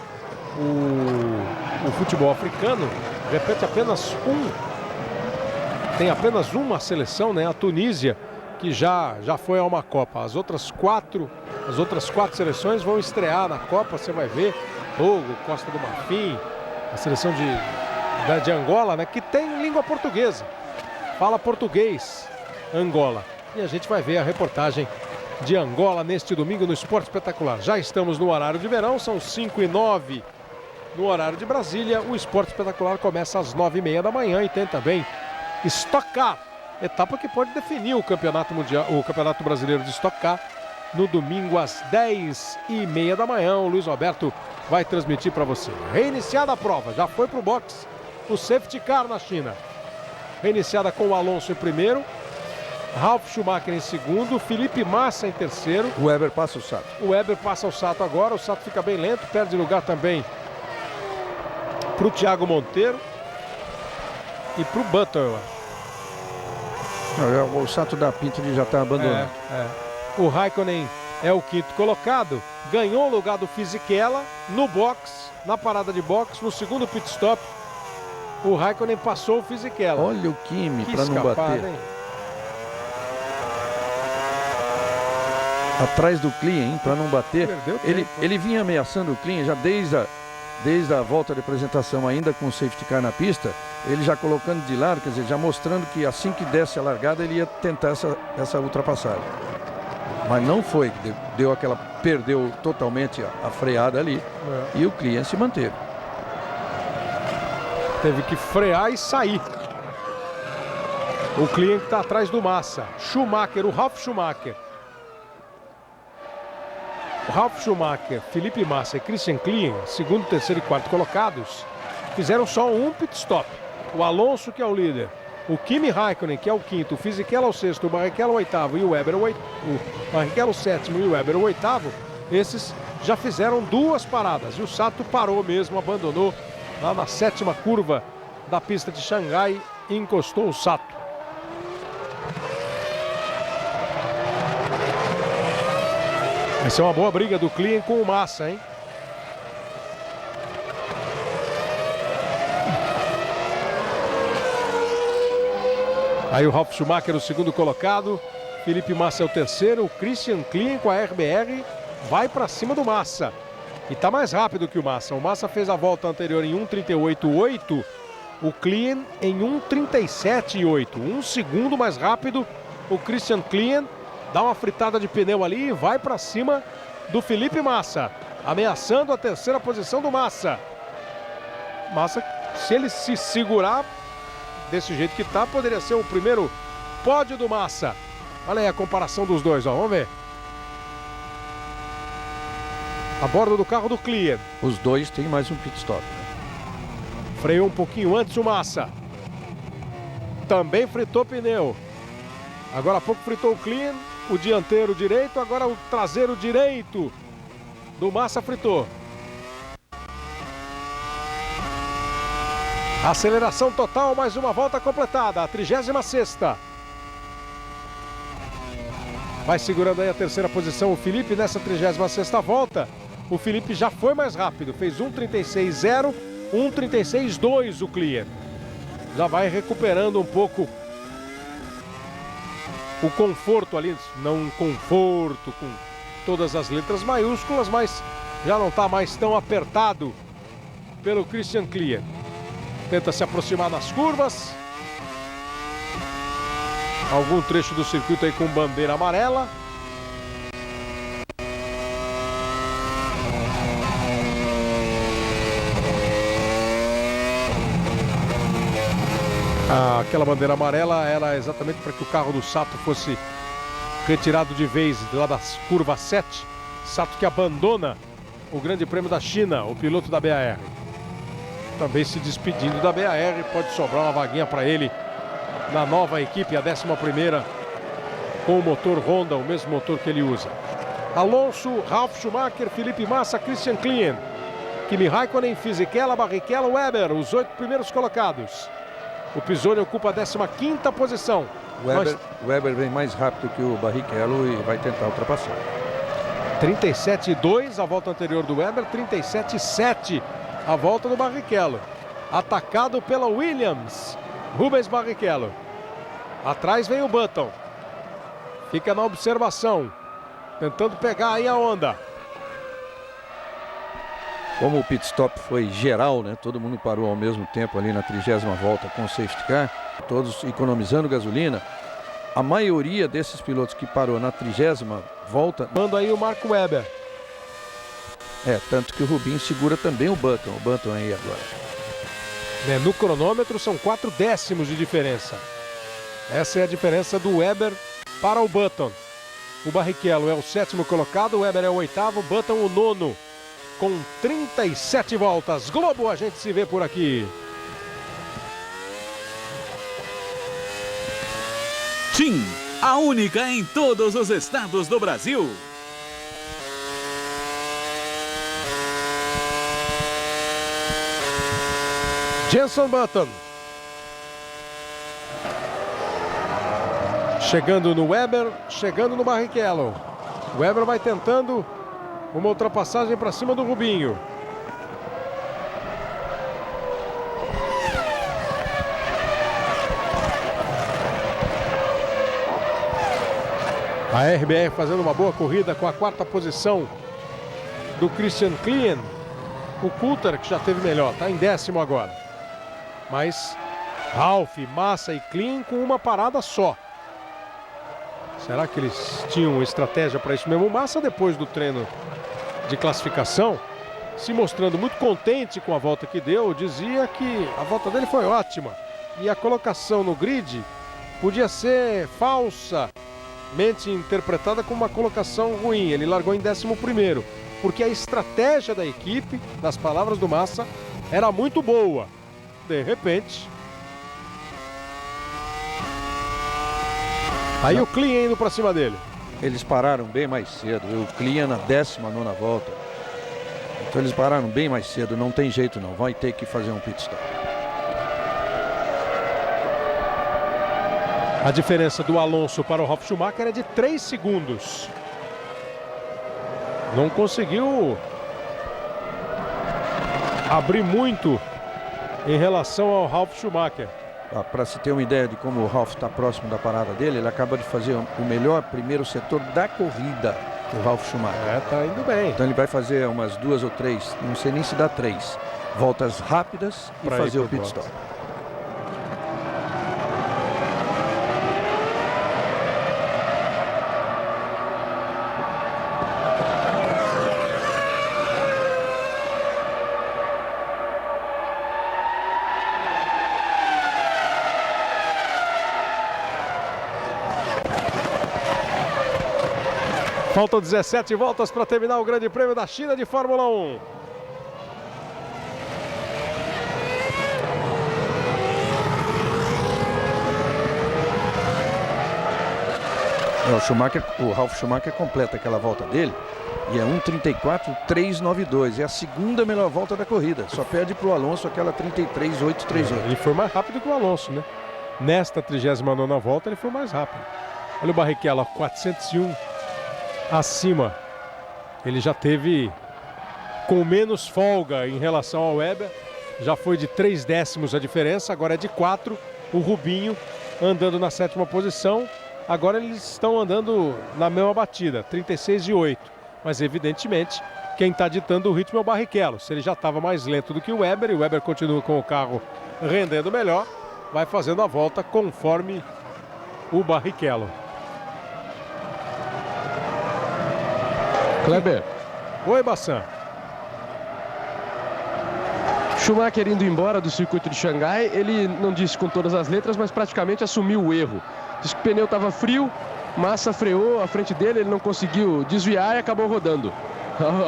O futebol africano repete apenas tem apenas uma seleção, né? A Tunísia, que já foi a uma Copa. As outras quatro seleções vão estrear na Copa, você vai ver. Togo, Costa do Marfim, a seleção de Angola, né? Que tem língua portuguesa. Fala português, Angola. E a gente vai ver a reportagem de Angola neste domingo no Esporte Espetacular. Já estamos no horário de verão, são 5h09 no horário de Brasília. O Esporte Espetacular começa às 9h30 da manhã e tem também Stock Car, etapa que pode definir o campeonato mundial, o Campeonato Brasileiro de Stock Car, no domingo às 10h30 da manhã. O Luiz Roberto vai transmitir para você. Reiniciada a prova, já foi para o box o safety car na China. Reiniciada com o Alonso em primeiro, Ralf Schumacher em segundo, Felipe Massa em terceiro. O Weber passa o Sato. O Weber passa o Sato agora, o Sato fica bem lento, perde lugar também para o Thiago Monteiro e para o Button, eu acho. O Sato da Pinto já está abandonando. O Raikkonen é o quinto colocado, ganhou o lugar do Fisichella no box, na parada de box, no segundo pit stop. O Raikkonen passou o Fisichella. Olha o Kimi para não bater. Hein? Atrás do Klien, para não bater. Ele vinha ameaçando o Klien já desde a volta de apresentação, ainda com o safety car na pista, ele já colocando de lado, quer dizer, já mostrando que assim que desse a largada ele ia tentar essa ultrapassagem. Mas não foi, perdeu totalmente a freada ali e o Klien se manteve. Teve que frear e sair. O Klien que está atrás do Massa. Schumacher, o Ralf Schumacher. Ralf Schumacher, Felipe Massa e Christian Klien, segundo, terceiro e quarto colocados, fizeram só um pit stop. O Alonso, que é o líder, o Kimi Raikkonen, que é o quinto, o Fisichella o sexto, o Barrichello o oitavo e o Weber o Barrichello o sétimo e o Weber o oitavo, esses já fizeram duas paradas. E o Sato parou mesmo, abandonou lá na sétima curva da pista de Xangai e encostou o Sato. Vai ser uma boa briga do Klien com o Massa, hein? Aí o Ralf Schumacher, o segundo colocado. Felipe Massa é o terceiro. O Christian Klien com a RBR vai para cima do Massa. E tá mais rápido que o Massa. O Massa fez a volta anterior em 1:38.8. O Klien em 1:37.8. Um segundo mais rápido. O Christian Klien dá uma fritada de pneu ali e vai para cima do Felipe Massa, ameaçando a terceira posição do Massa. Massa, se ele se segurar desse jeito que tá, poderia ser o primeiro pódio do Massa. Olha aí a comparação dos dois, ó, vamos ver. A bordo do carro do Klien. Os dois têm mais um pit stop. Freou um pouquinho antes o Massa. Também fritou pneu. Agora há pouco fritou o Klien. O dianteiro direito, agora o traseiro direito do Massa fritou. Aceleração total, mais uma volta completada, a 36ª. Vai segurando aí a terceira posição o Felipe nessa 36ª volta. O Felipe já foi mais rápido, fez 1:36.0, 1:36.2 o Klien. Já vai recuperando um pouco o conforto ali, não um conforto com todas as letras maiúsculas, mas já não está mais tão apertado pelo Christian Klien. Tenta se aproximar nas curvas. Algum trecho do circuito aí com bandeira amarela. Aquela bandeira amarela era exatamente para que o carro do Sato fosse retirado de vez lá da curva 7. Sato que abandona o Grande Prêmio da China, o piloto da BAR. Também se despedindo da BAR, pode sobrar uma vaguinha para ele na nova equipe, a 11ª, com o motor Honda, o mesmo motor que ele usa. Alonso, Ralf Schumacher, Felipe Massa, Christian Klien, Kimi Raikkonen, Fisichella, Barrichello, Weber, os 8 primeiros colocados. O Pisoni ocupa a 15ª posição. O Weber vem mais rápido que o Barrichello e vai tentar ultrapassar. 37.2 a volta anterior do Weber, 37.7 a volta do Barrichello. Atacado pela Williams, Rubens Barrichello. Atrás vem o Button. Fica na observação, tentando pegar aí a onda. Como o pit stop foi geral, né? Todo mundo parou ao mesmo tempo ali na 30ª volta com o safety car, todos economizando gasolina. A maioria desses pilotos que parou na 30ª volta... Manda aí o Mark Webber. Tanto que o Rubinho segura também o Button aí agora. No cronômetro são 4 décimos de diferença. Essa é a diferença do Webber para o Button. O Barrichello é o 7º colocado, o Webber é o 8º, o Button o 9º. Com 37 voltas. Globo, a gente se vê por aqui. TIM, a única em todos os estados do Brasil. Jenson Button. Chegando no Weber, chegando no Barrichello. O Weber vai tentando uma ultrapassagem para cima do Rubinho. A RBR fazendo uma boa corrida com a 4ª posição do Christian Klien. O Coulter, que já teve melhor, está em 10º agora. Mas Ralf, Massa e Klien com uma parada só. Será que eles tinham estratégia para isso mesmo? O Massa, depois do treino de classificação, se mostrando muito contente com a volta que deu, dizia que a volta dele foi ótima. E a colocação no grid podia ser falsamente interpretada como uma colocação ruim. Ele largou em 11º, porque a estratégia da equipe, nas palavras do Massa, era muito boa. De repente... Aí o Klien indo para cima dele. Eles pararam bem mais cedo. O Klien na 19ª volta. Então eles pararam bem mais cedo. Não tem jeito não. Vai ter que fazer um pit stop. A diferença do Alonso para o Ralf Schumacher é de 3 segundos. Não conseguiu abrir muito em relação ao Ralf Schumacher. Para se ter uma ideia de como o Ralf está próximo da parada dele, ele acaba de fazer o melhor primeiro setor da corrida, o Ralf Schumacher. Tá indo bem. Então ele vai fazer umas 2 ou 3, não sei nem se dá 3, voltas rápidas e fazer o pit stop. Faltam 17 voltas para terminar o Grande Prêmio da China de Fórmula 1. O Ralf Schumacher completa aquela volta dele e é 1:34.392. É a segunda melhor volta da corrida. Só perde para o Alonso aquela 33.838. Ele foi mais rápido que o Alonso, né? Nesta 39ª volta ele foi mais rápido. Olha o Barrichello, 401 acima. Ele já teve com menos folga em relação ao Weber. Já foi de 3 décimos a diferença, agora é de 4. O Rubinho andando na 7ª posição. Agora eles estão andando na mesma batida, 36,8. Mas evidentemente quem está ditando o ritmo é o Barrichello. Se ele já estava mais lento do que o Weber e o Weber continua com o carro rendendo melhor, vai fazendo a volta conforme o Barrichello. Kleber. Oi, Bassan. Schumacher indo embora do circuito de Xangai, ele não disse com todas as letras, mas praticamente assumiu o erro. Disse que o pneu estava frio, Massa freou à frente dele, ele não conseguiu desviar e acabou rodando.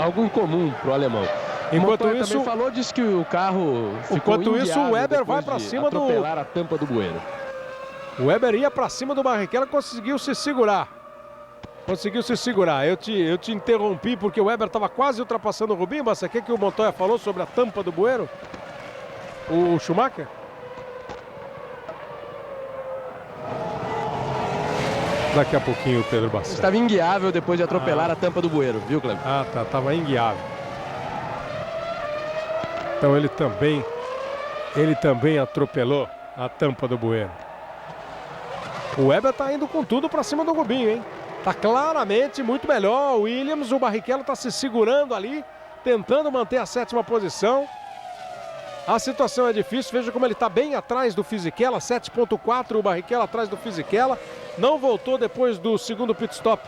Algo incomum para o alemão. Enquanto Montoya isso, também falou, disse que o carro ficou enquanto isso, o Weber vai para de cima do... atropelar a tampa do bueiro. O Weber ia para cima do Barrichello, conseguiu se segurar. Eu te interrompi porque o Weber estava quase ultrapassando o Rubinho. Mas você quer que o Montoya falou sobre a tampa do bueiro? O Schumacher? Daqui a pouquinho o Pedro Bassan. Estava inguiável depois de atropelar a tampa do bueiro, viu, Cleber? Ah, tá, estava inguiável. Então ele também atropelou a tampa do bueiro. O Weber está indo com tudo para cima do Rubinho, hein? Está claramente muito melhor. O Williams, o Barrichello está se segurando ali, tentando manter a 7ª posição. A situação é difícil, veja como ele está bem atrás do Fisichella, 7.4, o Barrichello atrás do Fisichella. Não voltou depois do segundo pit stop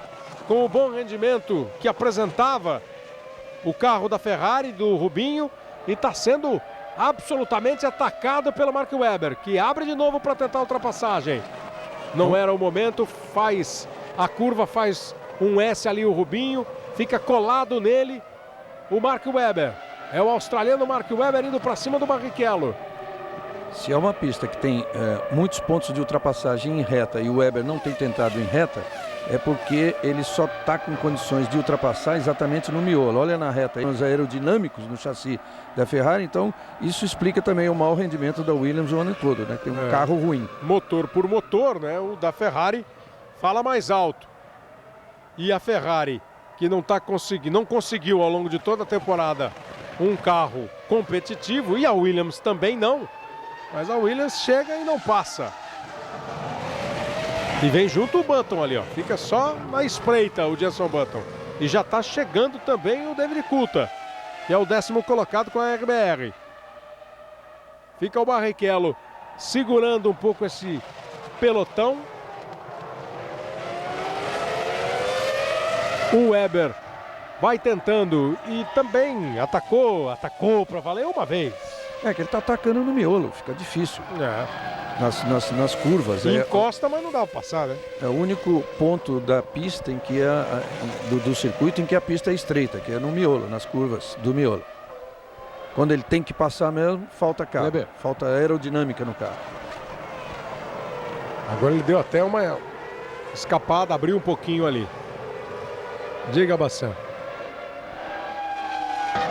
com o bom rendimento que apresentava o carro da Ferrari, do Rubinho, e está sendo absolutamente atacado pelo Mark Webber, que abre de novo para tentar a ultrapassagem. Não era o momento, a curva faz um S ali o Rubinho, fica colado nele o Mark Webber. É o australiano Mark Webber indo para cima do Barrichello. Se é uma pista que tem muitos pontos de ultrapassagem em reta e o Webber não tem tentado em reta, é porque ele só está com condições de ultrapassar exatamente no miolo. Olha na reta aí, os aerodinâmicos no chassi da Ferrari, então isso explica também o mau rendimento da Williams o ano todo, né? Tem um carro ruim. Motor por motor, né? O da Ferrari fala mais alto. E a Ferrari, que não conseguiu ao longo de toda a temporada um carro competitivo, e a Williams também não. Mas a Williams chega e não passa. E vem junto o Button ali, ó. Fica só na espreita o Jenson Button. E já está chegando também o David Coulthard, que é o 10º colocado com a RBR. Fica o Barrichello segurando um pouco esse pelotão. O Webber vai tentando e também atacou para valer uma vez. É que ele tá atacando no miolo, fica difícil. Nas curvas. Encosta, mas não dá para passar, né? É o único ponto da pista em que do circuito em que a pista é estreita, que é no miolo, nas curvas do miolo. Quando ele tem que passar mesmo, falta carro. Falta aerodinâmica no carro. Agora ele deu até uma escapada, abriu um pouquinho ali. Diga, Bassan.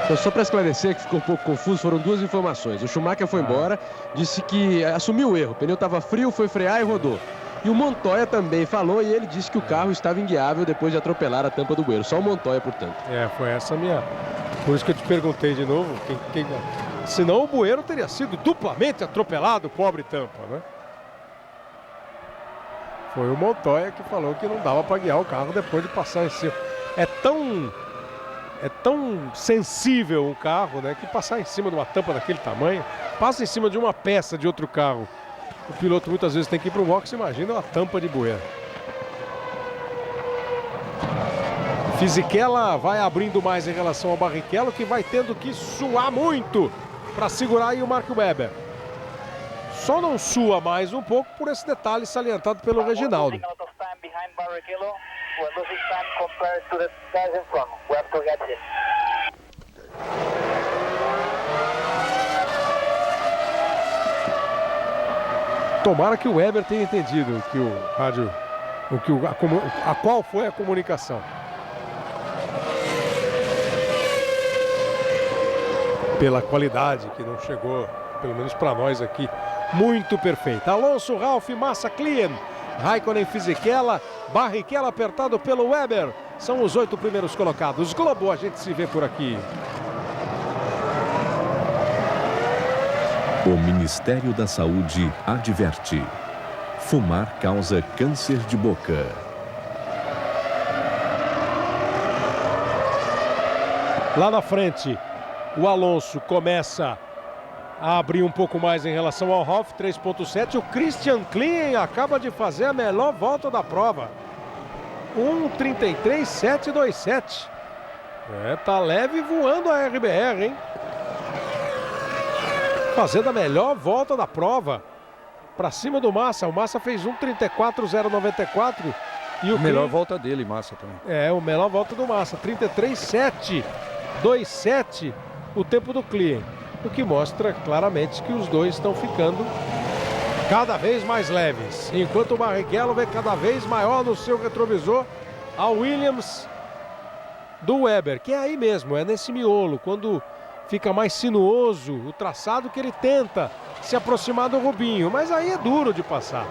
Então, só para esclarecer, que ficou um pouco confuso, foram duas informações. O Schumacher foi embora, disse que assumiu o erro. O pneu estava frio, foi frear e rodou. E o Montoya também falou e ele disse que o carro estava inguiável depois de atropelar a tampa do bueiro. Só o Montoya, portanto. Foi essa a minha... Por isso que eu te perguntei de novo. Senão o bueiro teria sido duplamente atropelado, pobre tampa, né? Foi o Montoya que falou que não dava para guiar o carro depois de passar em cima. É tão sensível o carro, né, que passar em cima de uma tampa daquele tamanho, passa em cima de uma peça de outro carro. O piloto muitas vezes tem que ir para o box, imagina uma tampa de bueiro. Fisichella vai abrindo mais em relação ao Barrichello, que vai tendo que suar muito para segurar aí o Mark Webber. Só não sua mais um pouco por esse detalhe salientado pelo Reginaldo. Tomara que o Webber tenha entendido que o rádio, qual foi a comunicação. Pela qualidade que não chegou, pelo menos para nós aqui, muito perfeita. Alonso, Ralf, Massa, Klien, Raikkonen, Fisichella, Barrichello apertado pelo Webber. São os 8 primeiros colocados. Globo, a gente se vê por aqui. O Ministério da Saúde adverte: fumar causa câncer de boca. Lá na frente, o Alonso começa a abrir um pouco mais em relação ao Ralf, 3.7. O Christian Klien acaba de fazer a melhor volta da prova. 1:33.727. Tá leve voando a RBR, hein? Fazendo a melhor volta da prova. Para cima do Massa. O Massa fez 1:34.094. E o melhor volta dele, Massa também. O melhor volta do Massa. 33.727 o tempo do Klien. O que mostra claramente que os dois estão ficando cada vez mais leves. Enquanto o Barrichello vê cada vez maior no seu retrovisor a Williams do Webber, que é aí mesmo, é nesse miolo, quando fica mais sinuoso o traçado, que ele tenta se aproximar do Rubinho, mas aí é duro de passar.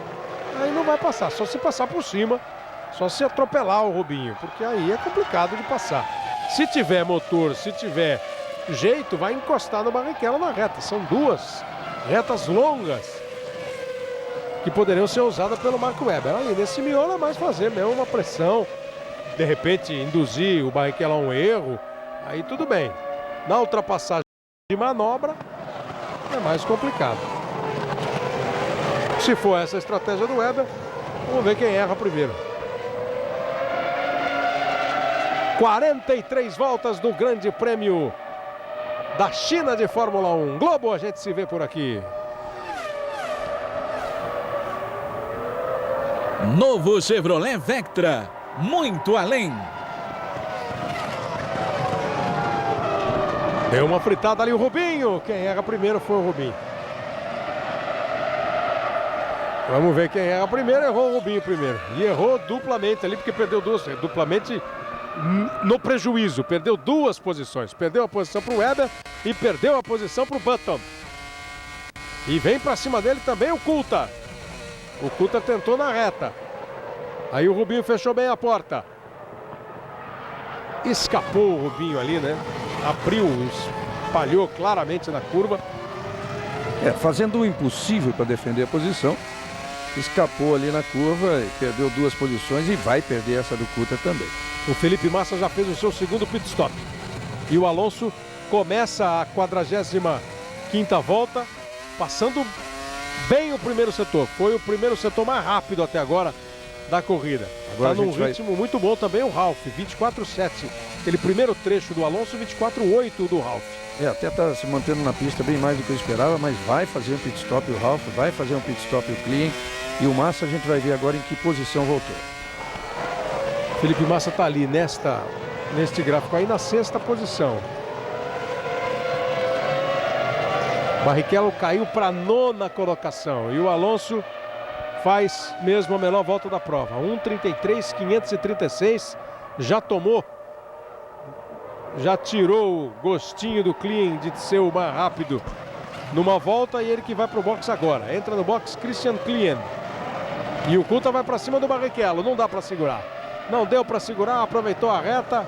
Aí não vai passar, só se passar por cima, só se atropelar o Rubinho, porque aí é complicado de passar. Se tiver motor, se tiver jeito, vai encostar no Barrichello na reta. São duas retas longas que poderiam ser usadas pelo Mark Webber. Aí nesse miolo é mais fazer mesmo uma pressão, de repente induzir o Barrichello a um erro, aí tudo bem. Na ultrapassagem de manobra é mais complicado. Se for essa a estratégia do Webber, vamos ver quem erra primeiro. 43 voltas do Grande Prêmio da China de Fórmula 1. Globo, a gente se vê por aqui. Novo Chevrolet Vectra, muito além. Deu uma fritada ali o Rubinho. Quem erra primeiro foi o Rubinho. Vamos ver quem erra primeiro. Errou o Rubinho primeiro. E errou duplamente ali, porque perdeu duas. Duplamente no prejuízo. Perdeu duas posições. Perdeu a posição para o Webber e perdeu a posição para o Button. E vem para cima dele também o Coulthard. O Coulthard tentou na reta. Aí o Rubinho fechou bem a porta. Escapou o Rubinho ali, né? Abriu, espalhou claramente na curva. Fazendo o impossível para defender a posição. Escapou ali na curva, perdeu 2 posições e vai perder essa do Coulthard também. O Felipe Massa já fez o seu segundo pit stop. E o Alonso começa a 45ª volta, passando bem o primeiro setor. Foi o primeiro setor mais rápido até agora da corrida. Está num ritmo muito bom também o Ralf, 24,7. Aquele primeiro trecho do Alonso, 24,8 do Ralf. Até está se mantendo na pista bem mais do que eu esperava, mas vai fazer um pit stop o Ralf, vai fazer um pit stop o Klien. E o Massa a gente vai ver agora em que posição voltou. Felipe Massa está ali neste gráfico aí na 6ª posição. Barrichello caiu para a 9ª colocação e o Alonso faz mesmo a melhor volta da prova. 1:33.536, já tirou o gostinho do Klien de ser o mais rápido numa volta, e ele que vai para o box agora. Entra no box Christian Klien. E o Coulthard vai para cima do Barrichello, não dá para segurar. Não deu para segurar, aproveitou a reta,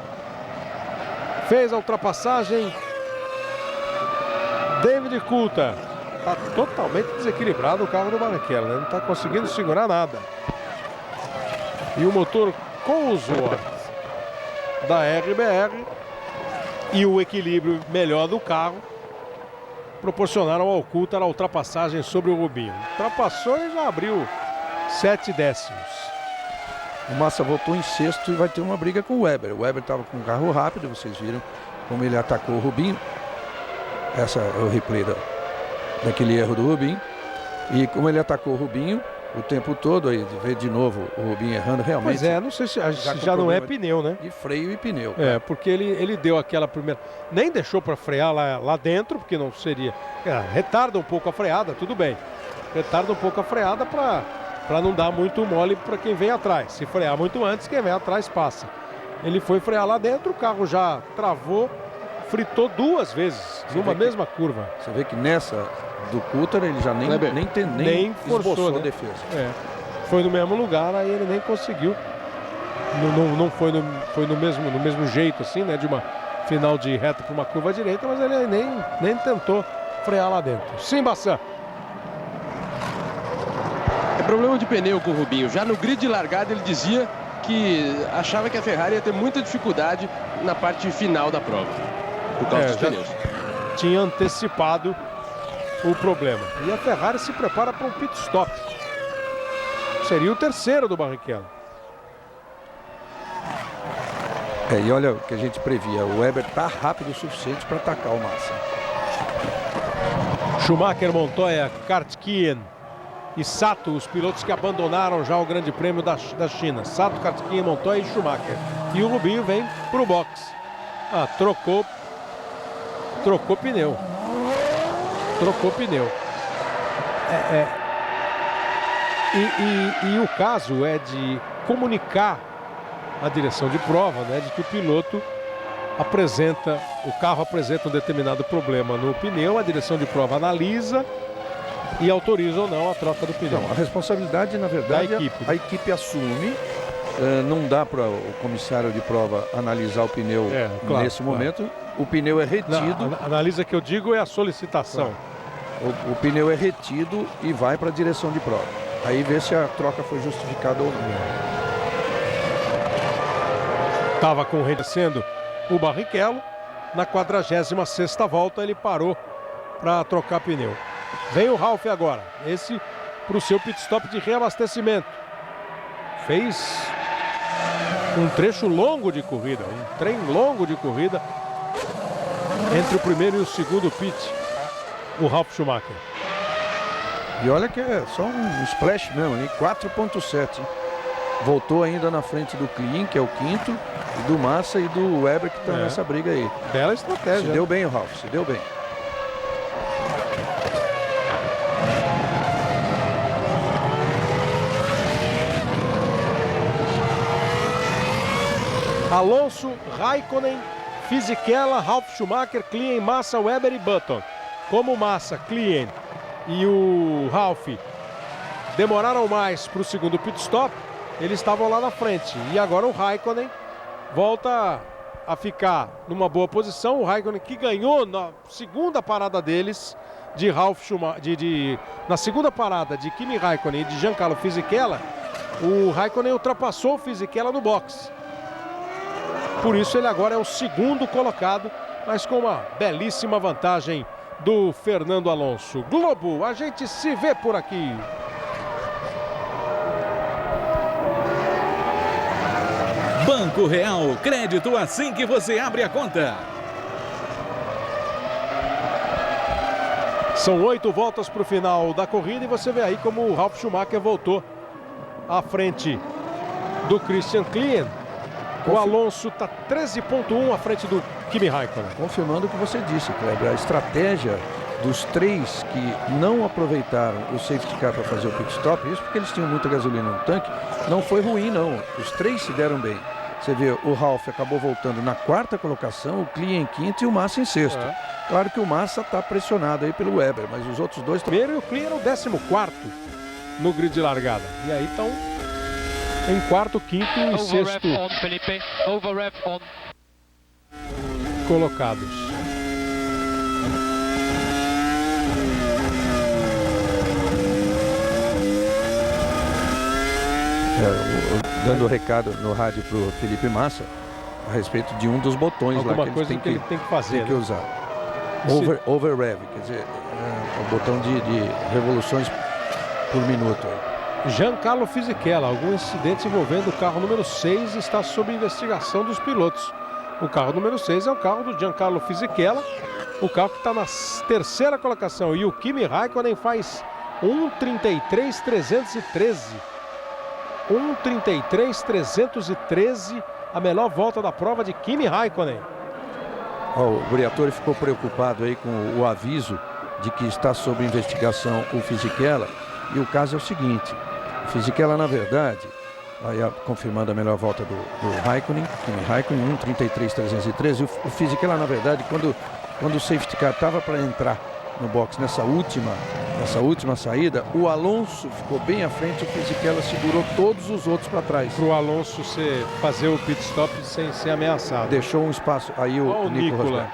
fez a ultrapassagem. David Coulthard está totalmente desequilibrado o carro do Barrichello, né? Não está conseguindo segurar nada. E o motor Cosworth da RBR e o equilíbrio melhor do carro proporcionaram ao Coulthard a ultrapassagem sobre o Rubinho. Ultrapassou e já abriu 7 décimos. O Massa voltou em 6º e vai ter uma briga com o Webber. O Webber estava com um carro rápido, vocês viram como ele atacou o Rubinho. Essa é o replay daquele erro do Rubinho. E como ele atacou o Rubinho o tempo todo, aí vê de novo o Rubinho errando realmente. Pois não sei se já não é pneu, né? De freio e pneu. Porque ele deu aquela primeira... Nem deixou para frear lá dentro, porque não seria... retarda um pouco a freada, tudo bem. Retarda um pouco a freada para não dar muito mole para quem vem atrás. Se frear muito antes, quem vem atrás passa. Ele foi frear lá dentro, o carro já travou, fritou 2 vezes numa mesma curva. Você vê que nessa do Coulthard ele já nem forçou a defesa. Foi no mesmo lugar, aí ele nem conseguiu. Não foi no mesmo jeito assim, né? De uma final de reta para uma curva direita, mas ele nem tentou frear lá dentro. Sim, Bassan. É problema de pneu com o Rubinho. Já no grid de largada ele dizia que achava que a Ferrari ia ter muita dificuldade na parte final da prova, por causa dos pneus. Tinha antecipado o problema. E a Ferrari se prepara para um pit stop. Seria o terceiro do Barrichello. E olha o que a gente previa. O Webber está rápido o suficiente para atacar o Massa. Schumacher, Montoya, Kartkeyen e Sato, os pilotos que abandonaram já o Grande Prêmio da China. Sato, Kartkeyen, Montoya e Schumacher. E o Rubinho vem para o box. Trocou pneu. Trocou pneu. E o caso é de comunicar a direção de prova, né, de que o piloto o carro apresenta um determinado problema no pneu, a direção de prova analisa e autoriza ou não a troca do pneu. Não, a responsabilidade, na verdade, a equipe assume. Não dá para o comissário de prova analisar o pneu nesse momento. Claro. O pneu é retido. Não, analisa que eu digo é a solicitação. Claro. O pneu é retido e vai para a direção de prova. Aí vê se a troca foi justificada ou não. Estava correndo o Barrichello. Na 46ª volta ele parou para trocar pneu. Vem o Ralf agora. Esse para o seu pit stop de reabastecimento. Fez um trecho longo de corrida, um trem longo de corrida entre o primeiro e o segundo pit, o Ralf Schumacher. E olha que é só um splash mesmo, 4.7. Voltou ainda na frente do Klien, que é o 5º, e do Massa e do Webber, que está nessa briga aí. Bela estratégia. Se deu bem o Ralf, se deu bem. Alonso, Raikkonen, Fisichella, Ralf Schumacher, Klien, Massa, Webber e Button. Como o Massa, Klien e o Ralf demoraram mais para o segundo pit stop, eles estavam lá na frente. E agora o Raikkonen volta a ficar numa boa posição. O Raikkonen que ganhou na segunda parada deles, de Ralf Schumacher, na segunda parada de Kimi Raikkonen e de Giancarlo Fisichella, o Raikkonen ultrapassou o Fisichella no box. Por isso ele agora é o segundo colocado, mas com uma belíssima vantagem do Fernando Alonso. Globo, a gente se vê por aqui. Banco Real, crédito assim que você abre a conta. São 8 voltas para o final da corrida e você vê aí como o Ralf Schumacher voltou à frente do Christian Klien. O Alonso está 13,1 à frente do Kimi Raikkonen. Confirmando o que você disse, Kleber, a estratégia dos três que não aproveitaram o safety car para fazer o pit stop, isso porque eles tinham muita gasolina no tanque, não foi ruim não. Os três se deram bem. Você vê, o Ralf acabou voltando na quarta colocação, o Klien em quinto e o Massa em sexto. Claro que o Massa está pressionado aí pelo Weber, mas os outros dois... Primeiro e o Klien era o 14º no grid de largada. E aí estão em quarto, quinto e sexto colocados. Dando recado no rádio para o Felipe Massa a respeito de um dos botões alguma lá que coisa que ele tem que fazer, tem que usar. Over rev, quer dizer, o botão de revoluções por minuto. Giancarlo Fisichella, algum incidente envolvendo o carro número 6 está sob investigação dos pilotos. O carro número 6 é o carro do Giancarlo Fisichella, o carro que está na terceira colocação. E o Kimi Raikkonen faz 1:33.313. 1:33.313, a melhor volta da prova de Kimi Raikkonen. O Briatore ficou preocupado aí com o aviso de que está sob investigação o Fisichella. E o caso é o seguinte, o Fisichella, na verdade, aí confirmando a melhor volta do Raikkonen, Kimi Raikkonen, 1:33.313. O Fisichella, na verdade, quando o safety car estava para entrar no box nessa última saída, o Alonso ficou bem à frente, o Fisichella segurou todos os outros para trás. Para o Alonso fazer o pit stop sem ser ameaçado. Deixou um espaço, aí o Nico Rosberg.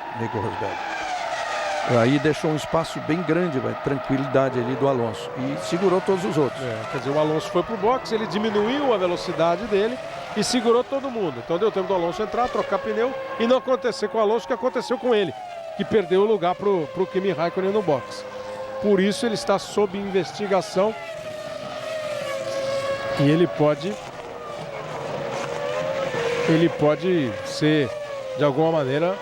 Aí deixou um espaço bem grande, tranquilidade ali do Alonso e segurou todos os outros. Quer dizer, o Alonso foi para o box, ele diminuiu a velocidade dele e segurou todo mundo. Então deu tempo do Alonso entrar, trocar pneu e não acontecer com o Alonso o que aconteceu com ele, que perdeu o lugar para o Kimi Raikkonen no box. Por isso ele está sob investigação e ele pode ser de alguma maneira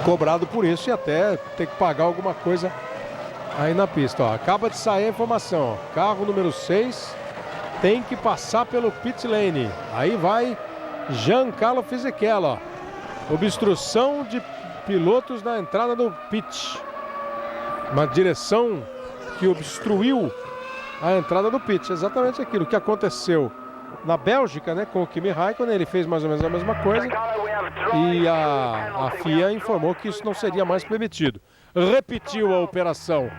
cobrado por isso e até ter que pagar alguma coisa aí na pista. Acaba de sair a informação, carro número 6 tem que passar pelo pit lane. Aí vai Giancarlo Fisichella, obstrução de pilotos na entrada do pit. Uma direção que obstruiu a entrada do pit. Exatamente aquilo que aconteceu na Bélgica, né, com o Kimi Raikkonen. Ele fez mais ou menos a mesma coisa e a FIA informou que isso não seria mais permitido. Repetiu a operação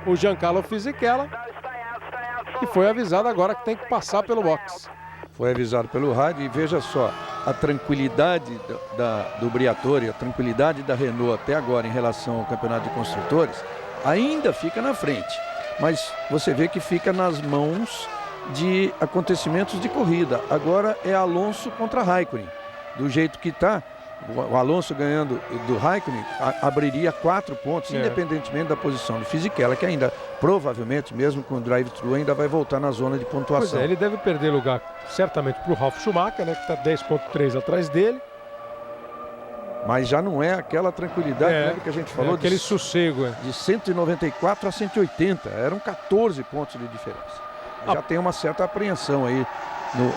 o Giancarlo Fisichella e foi avisado agora que tem que passar pelo box. Foi avisado pelo rádio e veja só, a tranquilidade do Briatore, a tranquilidade da Renault até agora em relação ao campeonato de construtores, ainda fica na frente. Mas você vê que fica nas mãos de acontecimentos de corrida. Agora é Alonso contra Raikkonen. Do jeito que está, o Alonso ganhando do Raikkonen abriria 4 pontos, independentemente da posição do Fisichella, que ainda, provavelmente, mesmo com o drive-thru, ainda vai voltar na zona de pontuação. Pois é, ele deve perder lugar certamente para o Ralf Schumacher, né, que está 10,3 atrás dele. Mas já não é aquela tranquilidade que a gente falou. Aquele sossego. De 194 a 180, eram 14 pontos de diferença. Já tem uma certa apreensão aí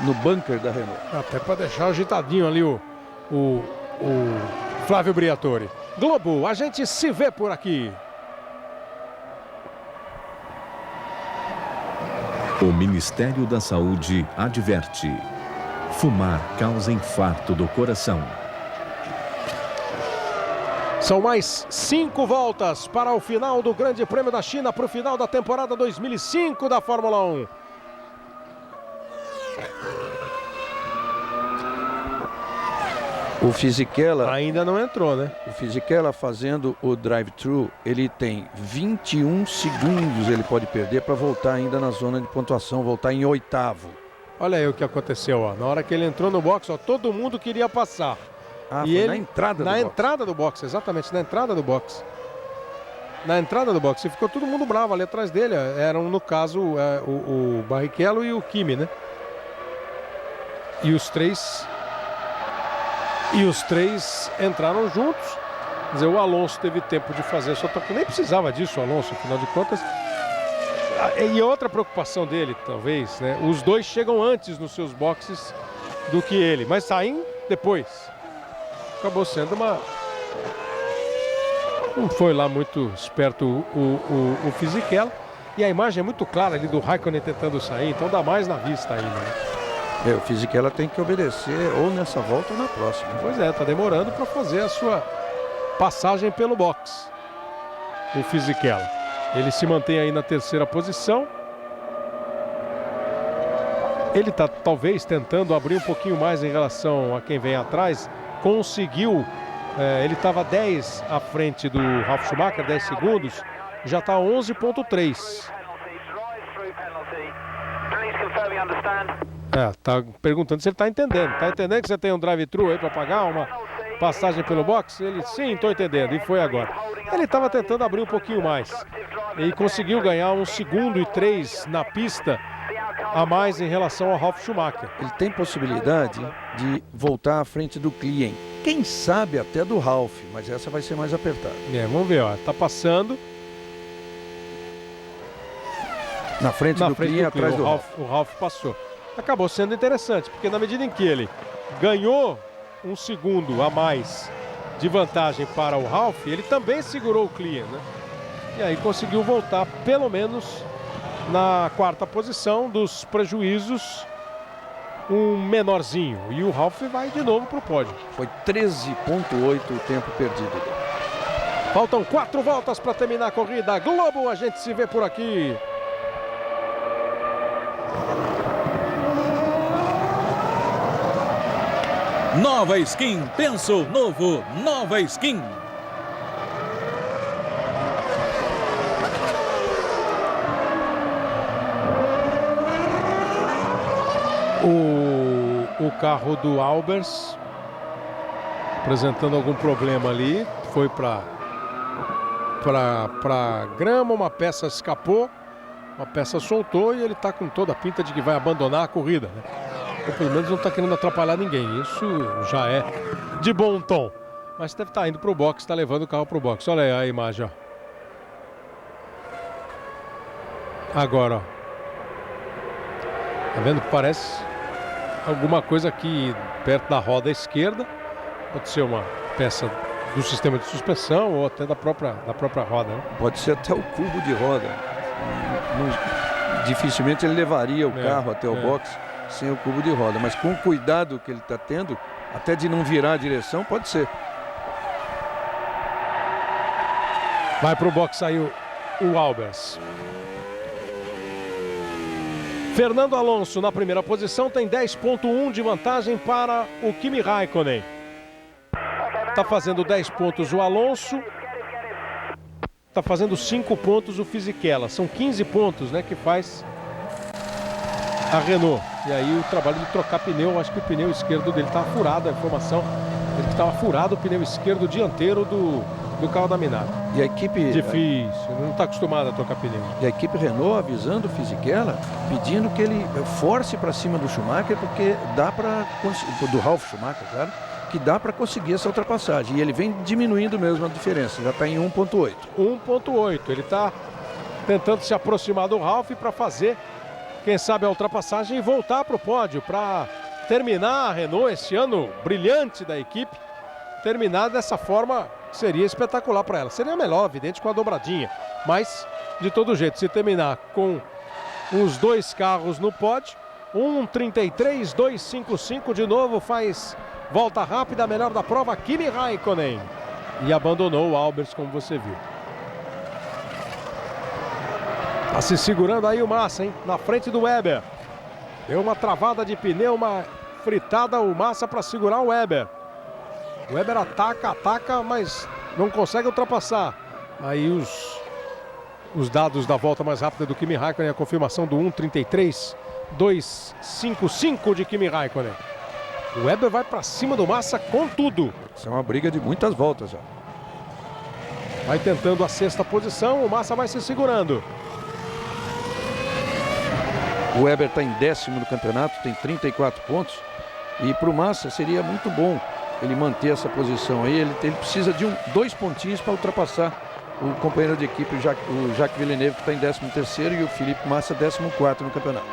no bunker da Renault. Até para deixar agitadinho ali o Flávio Briatore. Globo, a gente se vê por aqui. O Ministério da Saúde adverte: fumar causa infarto do coração. São mais 5 voltas para o final do Grande Prêmio da China, para o final da temporada 2005 da Fórmula 1. O Fisichella ainda não entrou, né? O Fisichella fazendo o drive-thru, ele tem 21 segundos ele pode perder para voltar ainda na zona de pontuação, voltar em 8º. Olha aí o que aconteceu, ó. Na hora que ele entrou no box, ó, todo mundo queria passar. E ele na entrada do box. Na entrada do box, exatamente, na entrada do box. Na entrada do box, e ficou todo mundo bravo ali atrás dele. Eram, no caso, o Barrichello e o Kimi, né? E os três entraram juntos. Quer dizer, o Alonso teve tempo de fazer a sua troca. Nem precisava disso, o Alonso, afinal de contas. E outra preocupação dele, talvez, né? Os dois chegam antes nos seus boxes do que ele, mas saem depois. Acabou sendo uma... Não foi lá muito esperto o Fisichella. E a imagem é muito clara ali do Raikkonen tentando sair, então dá mais na vista ainda, né? O Fisichella tem que obedecer ou nessa volta ou na próxima. Pois é, tá demorando para fazer a sua passagem pelo box. O Fisichella. Ele se mantém aí na 3ª posição. Ele tá talvez tentando abrir um pouquinho mais em relação a quem vem atrás. Conseguiu, ele estava 10 à frente do Ralf Schumacher, 10 segundos. Já está 11,3. Tá perguntando se ele tá entendendo. Tá entendendo que você tem um drive-thru aí para pagar uma passagem pelo box? Ele, sim, tô entendendo. E foi agora. Ele estava tentando abrir um pouquinho mais. E conseguiu ganhar 1 segundo e 3 na pista a mais em relação ao Ralf Schumacher. Ele tem possibilidade de voltar à frente do Klien. Quem sabe até do Ralf, mas essa vai ser mais apertada. Vamos ver, ó. Tá passando. Na frente do Klien, atrás do Ralf. O Ralf passou. Acabou sendo interessante, porque na medida em que ele ganhou 1 segundo a mais de vantagem para o Ralf, ele também segurou o Klien, né? E aí conseguiu voltar pelo menos na 4ª posição, dos prejuízos um menorzinho. E o Ralf vai de novo para o pódio. Foi 13,8 o tempo perdido. Faltam 4 voltas para terminar a corrida. Globo, a gente se vê por aqui. Nova Skin, pensou novo, Nova Skin. O carro do Albers apresentando algum problema ali, foi para grama, uma peça escapou, uma peça soltou e ele está com toda a pinta de que vai abandonar a corrida, né? Ou pelo menos não está querendo atrapalhar ninguém, isso já é de bom tom. Mas deve estar indo para o box, está levando o carro para o box. Olha aí a imagem, ó. Agora, ó. Tá vendo que parece alguma coisa aqui perto da roda esquerda. Pode ser uma peça do sistema de suspensão ou até da própria roda, né? Pode ser até o cubo de roda. Dificilmente ele levaria o carro até o box sem o cubo de roda, mas com o cuidado que ele está tendo, até de não virar a direção, pode ser. Vai para o box, saiu o Albers. Fernando Alonso na primeira posição tem 10,1 de vantagem para o Kimi Raikkonen. Está fazendo 10 pontos o Alonso. Está fazendo 5 pontos o Fisichella. São 15 pontos, né, que faz a Renault. E aí o trabalho de trocar pneu, acho que o pneu esquerdo dele estava furado, a informação. Ele estava furado o pneu esquerdo dianteiro do carro da Minardi. E a equipe... Difícil, não está acostumado a trocar pneu. E a equipe Renault avisando o Fisichella, pedindo que ele force para cima do Schumacher, porque dá para... do Ralf Schumacher, claro, que dá para conseguir essa ultrapassagem. E ele vem diminuindo mesmo a diferença, já está em 1,8. 1,8. Ele está tentando se aproximar do Ralf para fazer, quem sabe, a ultrapassagem e voltar para o pódio, para terminar a Renault esse ano brilhante da equipe. Terminar dessa forma seria espetacular para ela. Seria melhor, evidente, com a dobradinha. Mas, de todo jeito, se terminar com os dois carros no pódio, 1,33, 2,55 de novo, faz volta rápida, a melhor da prova, Kimi Raikkonen. E abandonou o Albers, como você viu. Tá se segurando aí o Massa, hein? Na frente do Weber. Deu uma travada de pneu, uma fritada o Massa para segurar o Weber. O Weber ataca, mas não consegue ultrapassar. Aí os dados da volta mais rápida do Kimi Raikkonen, a confirmação do 1:33.255 de Kimi Raikkonen. O Weber vai para cima do Massa com tudo. Isso é uma briga de muitas voltas já. Vai tentando a sexta posição, o Massa vai se segurando. O Weber está em 10º no campeonato, tem 34 pontos. E para o Massa seria muito bom ele manter essa posição aí. Ele precisa de 2 pontinhos para ultrapassar o companheiro de equipe, o Jacques Villeneuve, que está em 13º, e o Felipe Massa 14º no campeonato.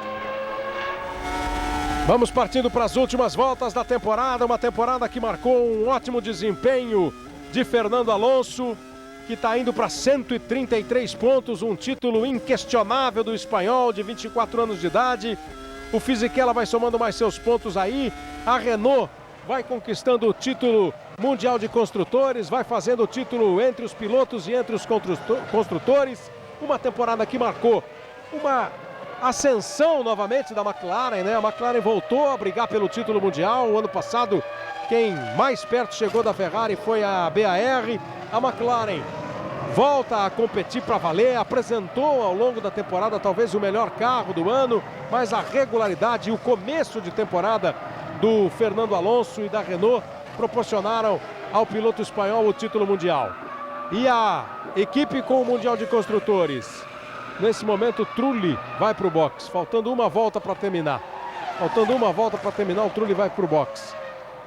Vamos partindo para as últimas voltas da temporada. Uma temporada que marcou um ótimo desempenho de Fernando Alonso, que está indo para 133 pontos, um título inquestionável do espanhol de 24 anos de idade. O Fisichella vai somando mais seus pontos aí. A Renault vai conquistando o título mundial de construtores, vai fazendo o título entre os pilotos e entre os construtores. Uma temporada que marcou uma ascensão novamente da McLaren, né? A McLaren voltou a brigar pelo título mundial. O ano passado, quem mais perto chegou da Ferrari foi a BAR. A McLaren volta a competir para valer, apresentou ao longo da temporada talvez o melhor carro do ano, mas a regularidade e o começo de temporada do Fernando Alonso e da Renault proporcionaram ao piloto espanhol o título mundial. E a equipe com o Mundial de Construtores, nesse momento Trulli vai para o box, faltando uma volta para terminar. O Trulli vai para o box.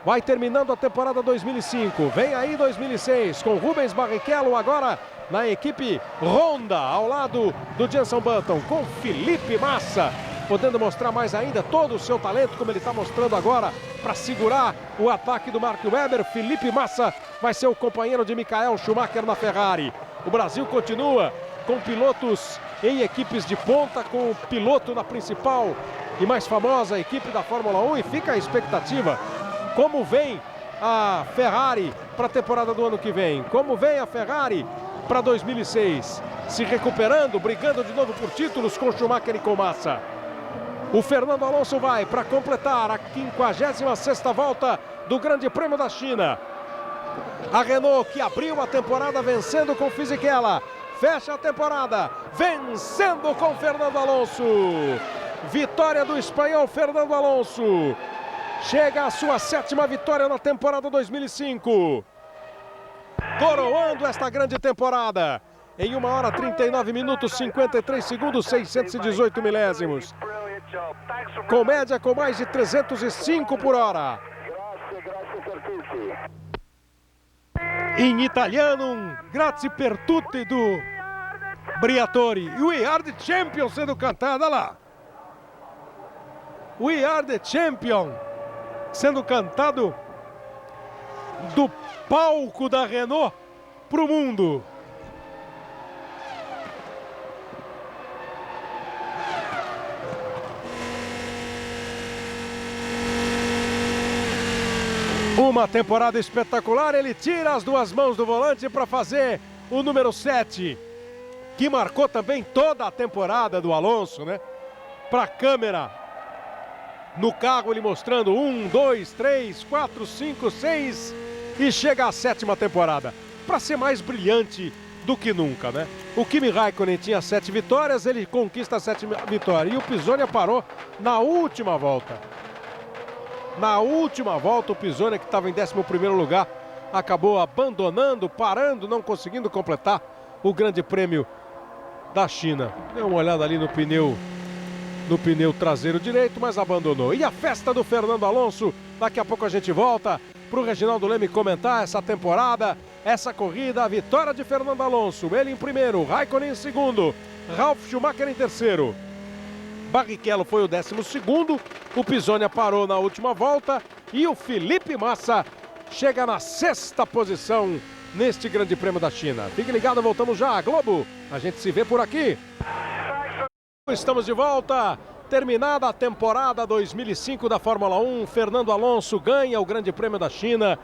Vai terminando a temporada 2005, vem aí 2006 com Rubens Barrichello agora na equipe Honda, ao lado do Jenson Button, com Felipe Massa, podendo mostrar mais ainda todo o seu talento, como ele está mostrando agora, para segurar o ataque do Mark Webber. Felipe Massa vai ser o companheiro de Michael Schumacher na Ferrari. O Brasil continua com pilotos em equipes de ponta, com o piloto na principal e mais famosa equipe da Fórmula 1, e fica a expectativa. Como vem a Ferrari para a temporada do ano que vem? Como vem a Ferrari para 2006? Se recuperando, brigando de novo por títulos com Schumacher e com Massa. O Fernando Alonso vai para completar a 56ª volta do Grande Prêmio da China. A Renault, que abriu a temporada vencendo com Fisichella, fecha a temporada vencendo com Fernando Alonso. Vitória do espanhol Fernando Alonso. Chega a sua 7ª vitória na temporada 2005. Coroando esta grande temporada em 1 hora 39 minutos 53 segundos 618 milésimos. Com média com mais de 305 por hora. Em italiano, grazie per tutti do Briatore. We are the champion sendo cantada lá. We are the champion sendo cantado do palco da Renault para o mundo. Uma temporada espetacular, ele tira as duas mãos do volante para fazer o número 7, que marcou também toda a temporada do Alonso, né? Para a câmera. No carro ele mostrando 1, 2, 3, 4, 5, 6 e chega à 7ª temporada. Para ser mais brilhante do que nunca, né? O Kimi Raikkonen tinha 7 vitórias, ele conquista a 7ª vitória. E o Pisonia parou na última volta. Na última volta o Pisonia, que estava em 11º lugar, acabou abandonando, parando, não conseguindo completar o Grande Prêmio da China. Deu uma olhada ali no pneu traseiro direito, mas abandonou. E a festa do Fernando Alonso, daqui a pouco a gente volta para o Reginaldo Leme comentar essa temporada, essa corrida, a vitória de Fernando Alonso. Ele em primeiro, Raikkonen em segundo, Ralf Schumacher em terceiro. Barrichello foi o 12º, o Pisonia parou na última volta e o Felipe Massa chega na 6ª posição neste Grande Prêmio da China. Fique ligado, voltamos já, Globo. A gente se vê por aqui. Estamos de volta, terminada a temporada 2005 da Fórmula 1, Fernando Alonso ganha o Grande Prêmio da China,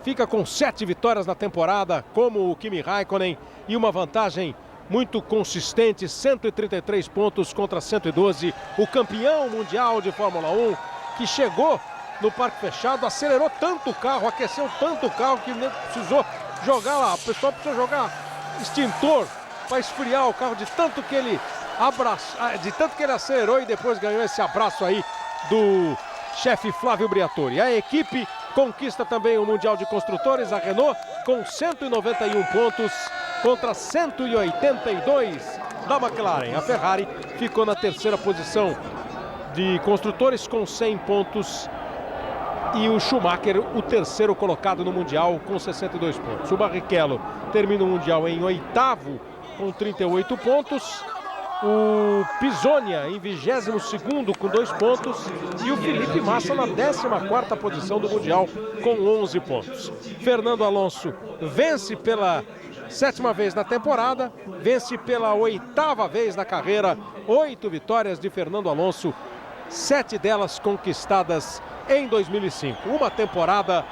fica com 7 vitórias na temporada, como o Kimi Raikkonen, e uma vantagem muito consistente, 133 pontos contra 112, o campeão mundial de Fórmula 1, que chegou no parque fechado, acelerou tanto o carro, aqueceu tanto o carro que precisou jogar lá. O pessoal precisou jogar extintor para esfriar o carro de tanto que ele acelerou e depois ganhou esse abraço aí do chefe Flávio Briatore. A equipe conquista também o Mundial de Construtores, a Renault, com 191 pontos contra 182 da McLaren. A Ferrari ficou na terceira posição de construtores com 100 pontos e o Schumacher, o terceiro colocado no Mundial, com 62 pontos. O Barrichello termina o Mundial em oitavo com 38 pontos. O Pisonia em 22º com 2 pontos e o Felipe Massa na 14ª posição do Mundial com 11 pontos. Fernando Alonso vence pela 7ª vez na temporada, vence pela 8ª vez na carreira, 8 vitórias de Fernando Alonso, 7 delas conquistadas em 2005. Uma temporada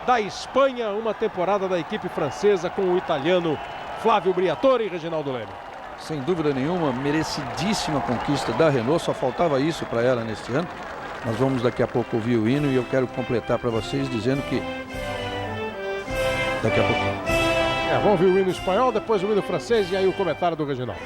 da Espanha, uma temporada da equipe francesa com o italiano Flávio Briatore e Reginaldo Leme. Sem dúvida nenhuma, merecidíssima conquista da Renault, só faltava isso para ela neste ano. Nós vamos daqui a pouco ouvir o hino e eu quero completar para vocês dizendo que daqui a pouquinho. Vamos ouvir o hino espanhol, depois o hino francês e aí o comentário do Reginaldo.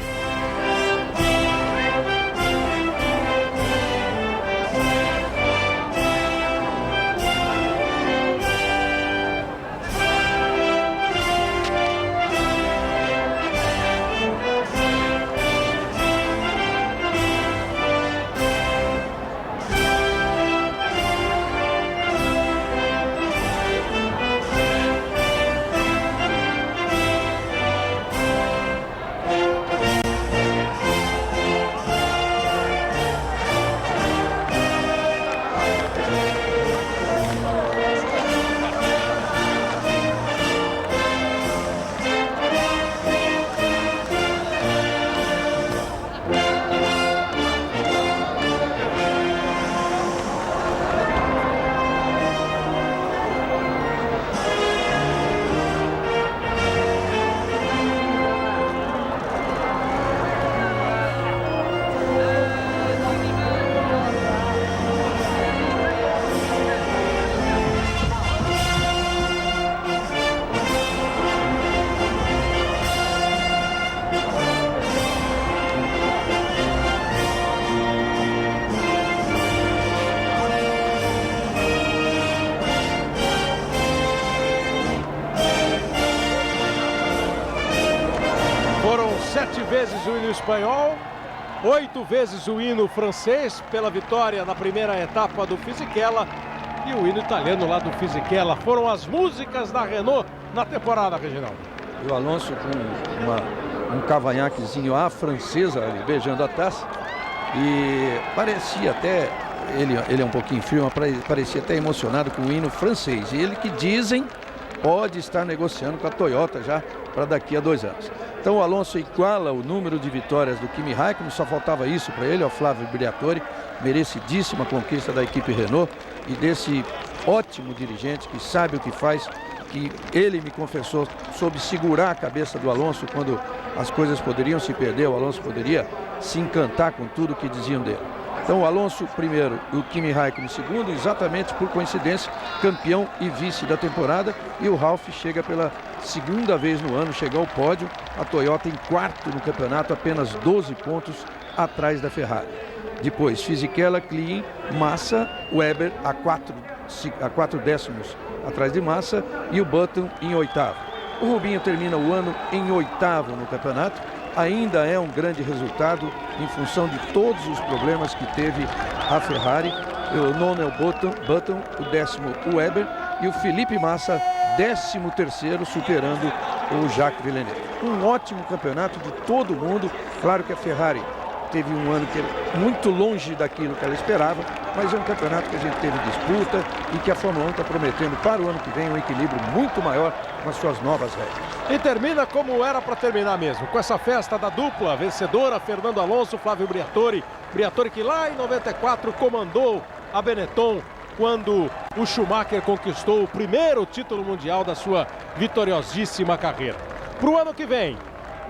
Foram 7 vezes o hino espanhol, 8 vezes o hino francês pela vitória na primeira etapa do Fisichella e o hino italiano lá do Fisichella. Foram as músicas da Renault na temporada, Reginaldo. E o Alonso com um cavanhaquezinho à francesa ali, beijando a taça. E parecia até, ele é um pouquinho frio, mas parecia até emocionado com o hino francês. E ele que dizem pode estar negociando com a Toyota já para daqui a 2 anos. Então o Alonso iguala o número de vitórias do Kimi Räikkönen, só faltava isso para ele, ao Flávio Briatore, merecidíssima conquista da equipe Renault e desse ótimo dirigente que sabe o que faz, que ele me confessou, soube segurar a cabeça do Alonso quando as coisas poderiam se perder, o Alonso poderia se encantar com tudo que diziam dele. Então o Alonso primeiro e o Kimi Räikkönen segundo, exatamente por coincidência, campeão e vice da temporada, e o Ralf chega pela segunda vez no ano, chega ao pódio, a Toyota em quarto no campeonato, apenas 12 pontos atrás da Ferrari. Depois Fisichella, Klein, Massa, Weber a 4 décimos atrás de Massa e o Button em oitavo. O Rubinho termina o ano em oitavo no campeonato, ainda é um grande resultado em função de todos os problemas que teve a Ferrari. O nono é o Button, o 10º o Weber e o Felipe Massa 13º, superando o Jacques Villeneuve. Um ótimo campeonato de todo mundo. Claro que a Ferrari teve um ano que era muito longe daquilo que ela esperava, mas é um campeonato que a gente teve disputa e que a Fórmula 1 está prometendo para o ano que vem um equilíbrio muito maior com as suas novas regras. E termina como era para terminar mesmo, com essa festa da dupla vencedora, Fernando Alonso, Flávio Briatore. Briatore que lá em 94 comandou a Benetton quando o Schumacher conquistou o primeiro título mundial da sua vitoriosíssima carreira. Para o ano que vem,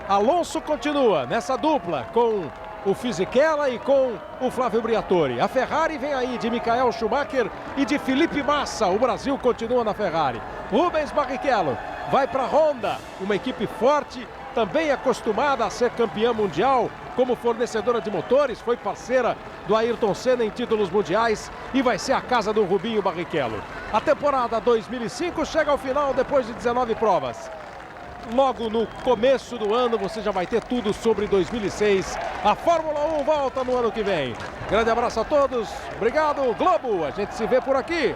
Alonso continua nessa dupla com o Fisichella e com o Flávio Briatore. A Ferrari vem aí de Michael Schumacher e de Felipe Massa. O Brasil continua na Ferrari. Rubens Barrichello vai para a Honda, uma equipe forte, também acostumada a ser campeã mundial como fornecedora de motores, foi parceira do Ayrton Senna em títulos mundiais e vai ser a casa do Rubinho Barrichello. A temporada 2005 chega ao final depois de 19 provas. Logo no começo do ano você já vai ter tudo sobre 2006. A Fórmula 1 volta no ano que vem. Grande abraço a todos, obrigado Globo, a gente se vê por aqui.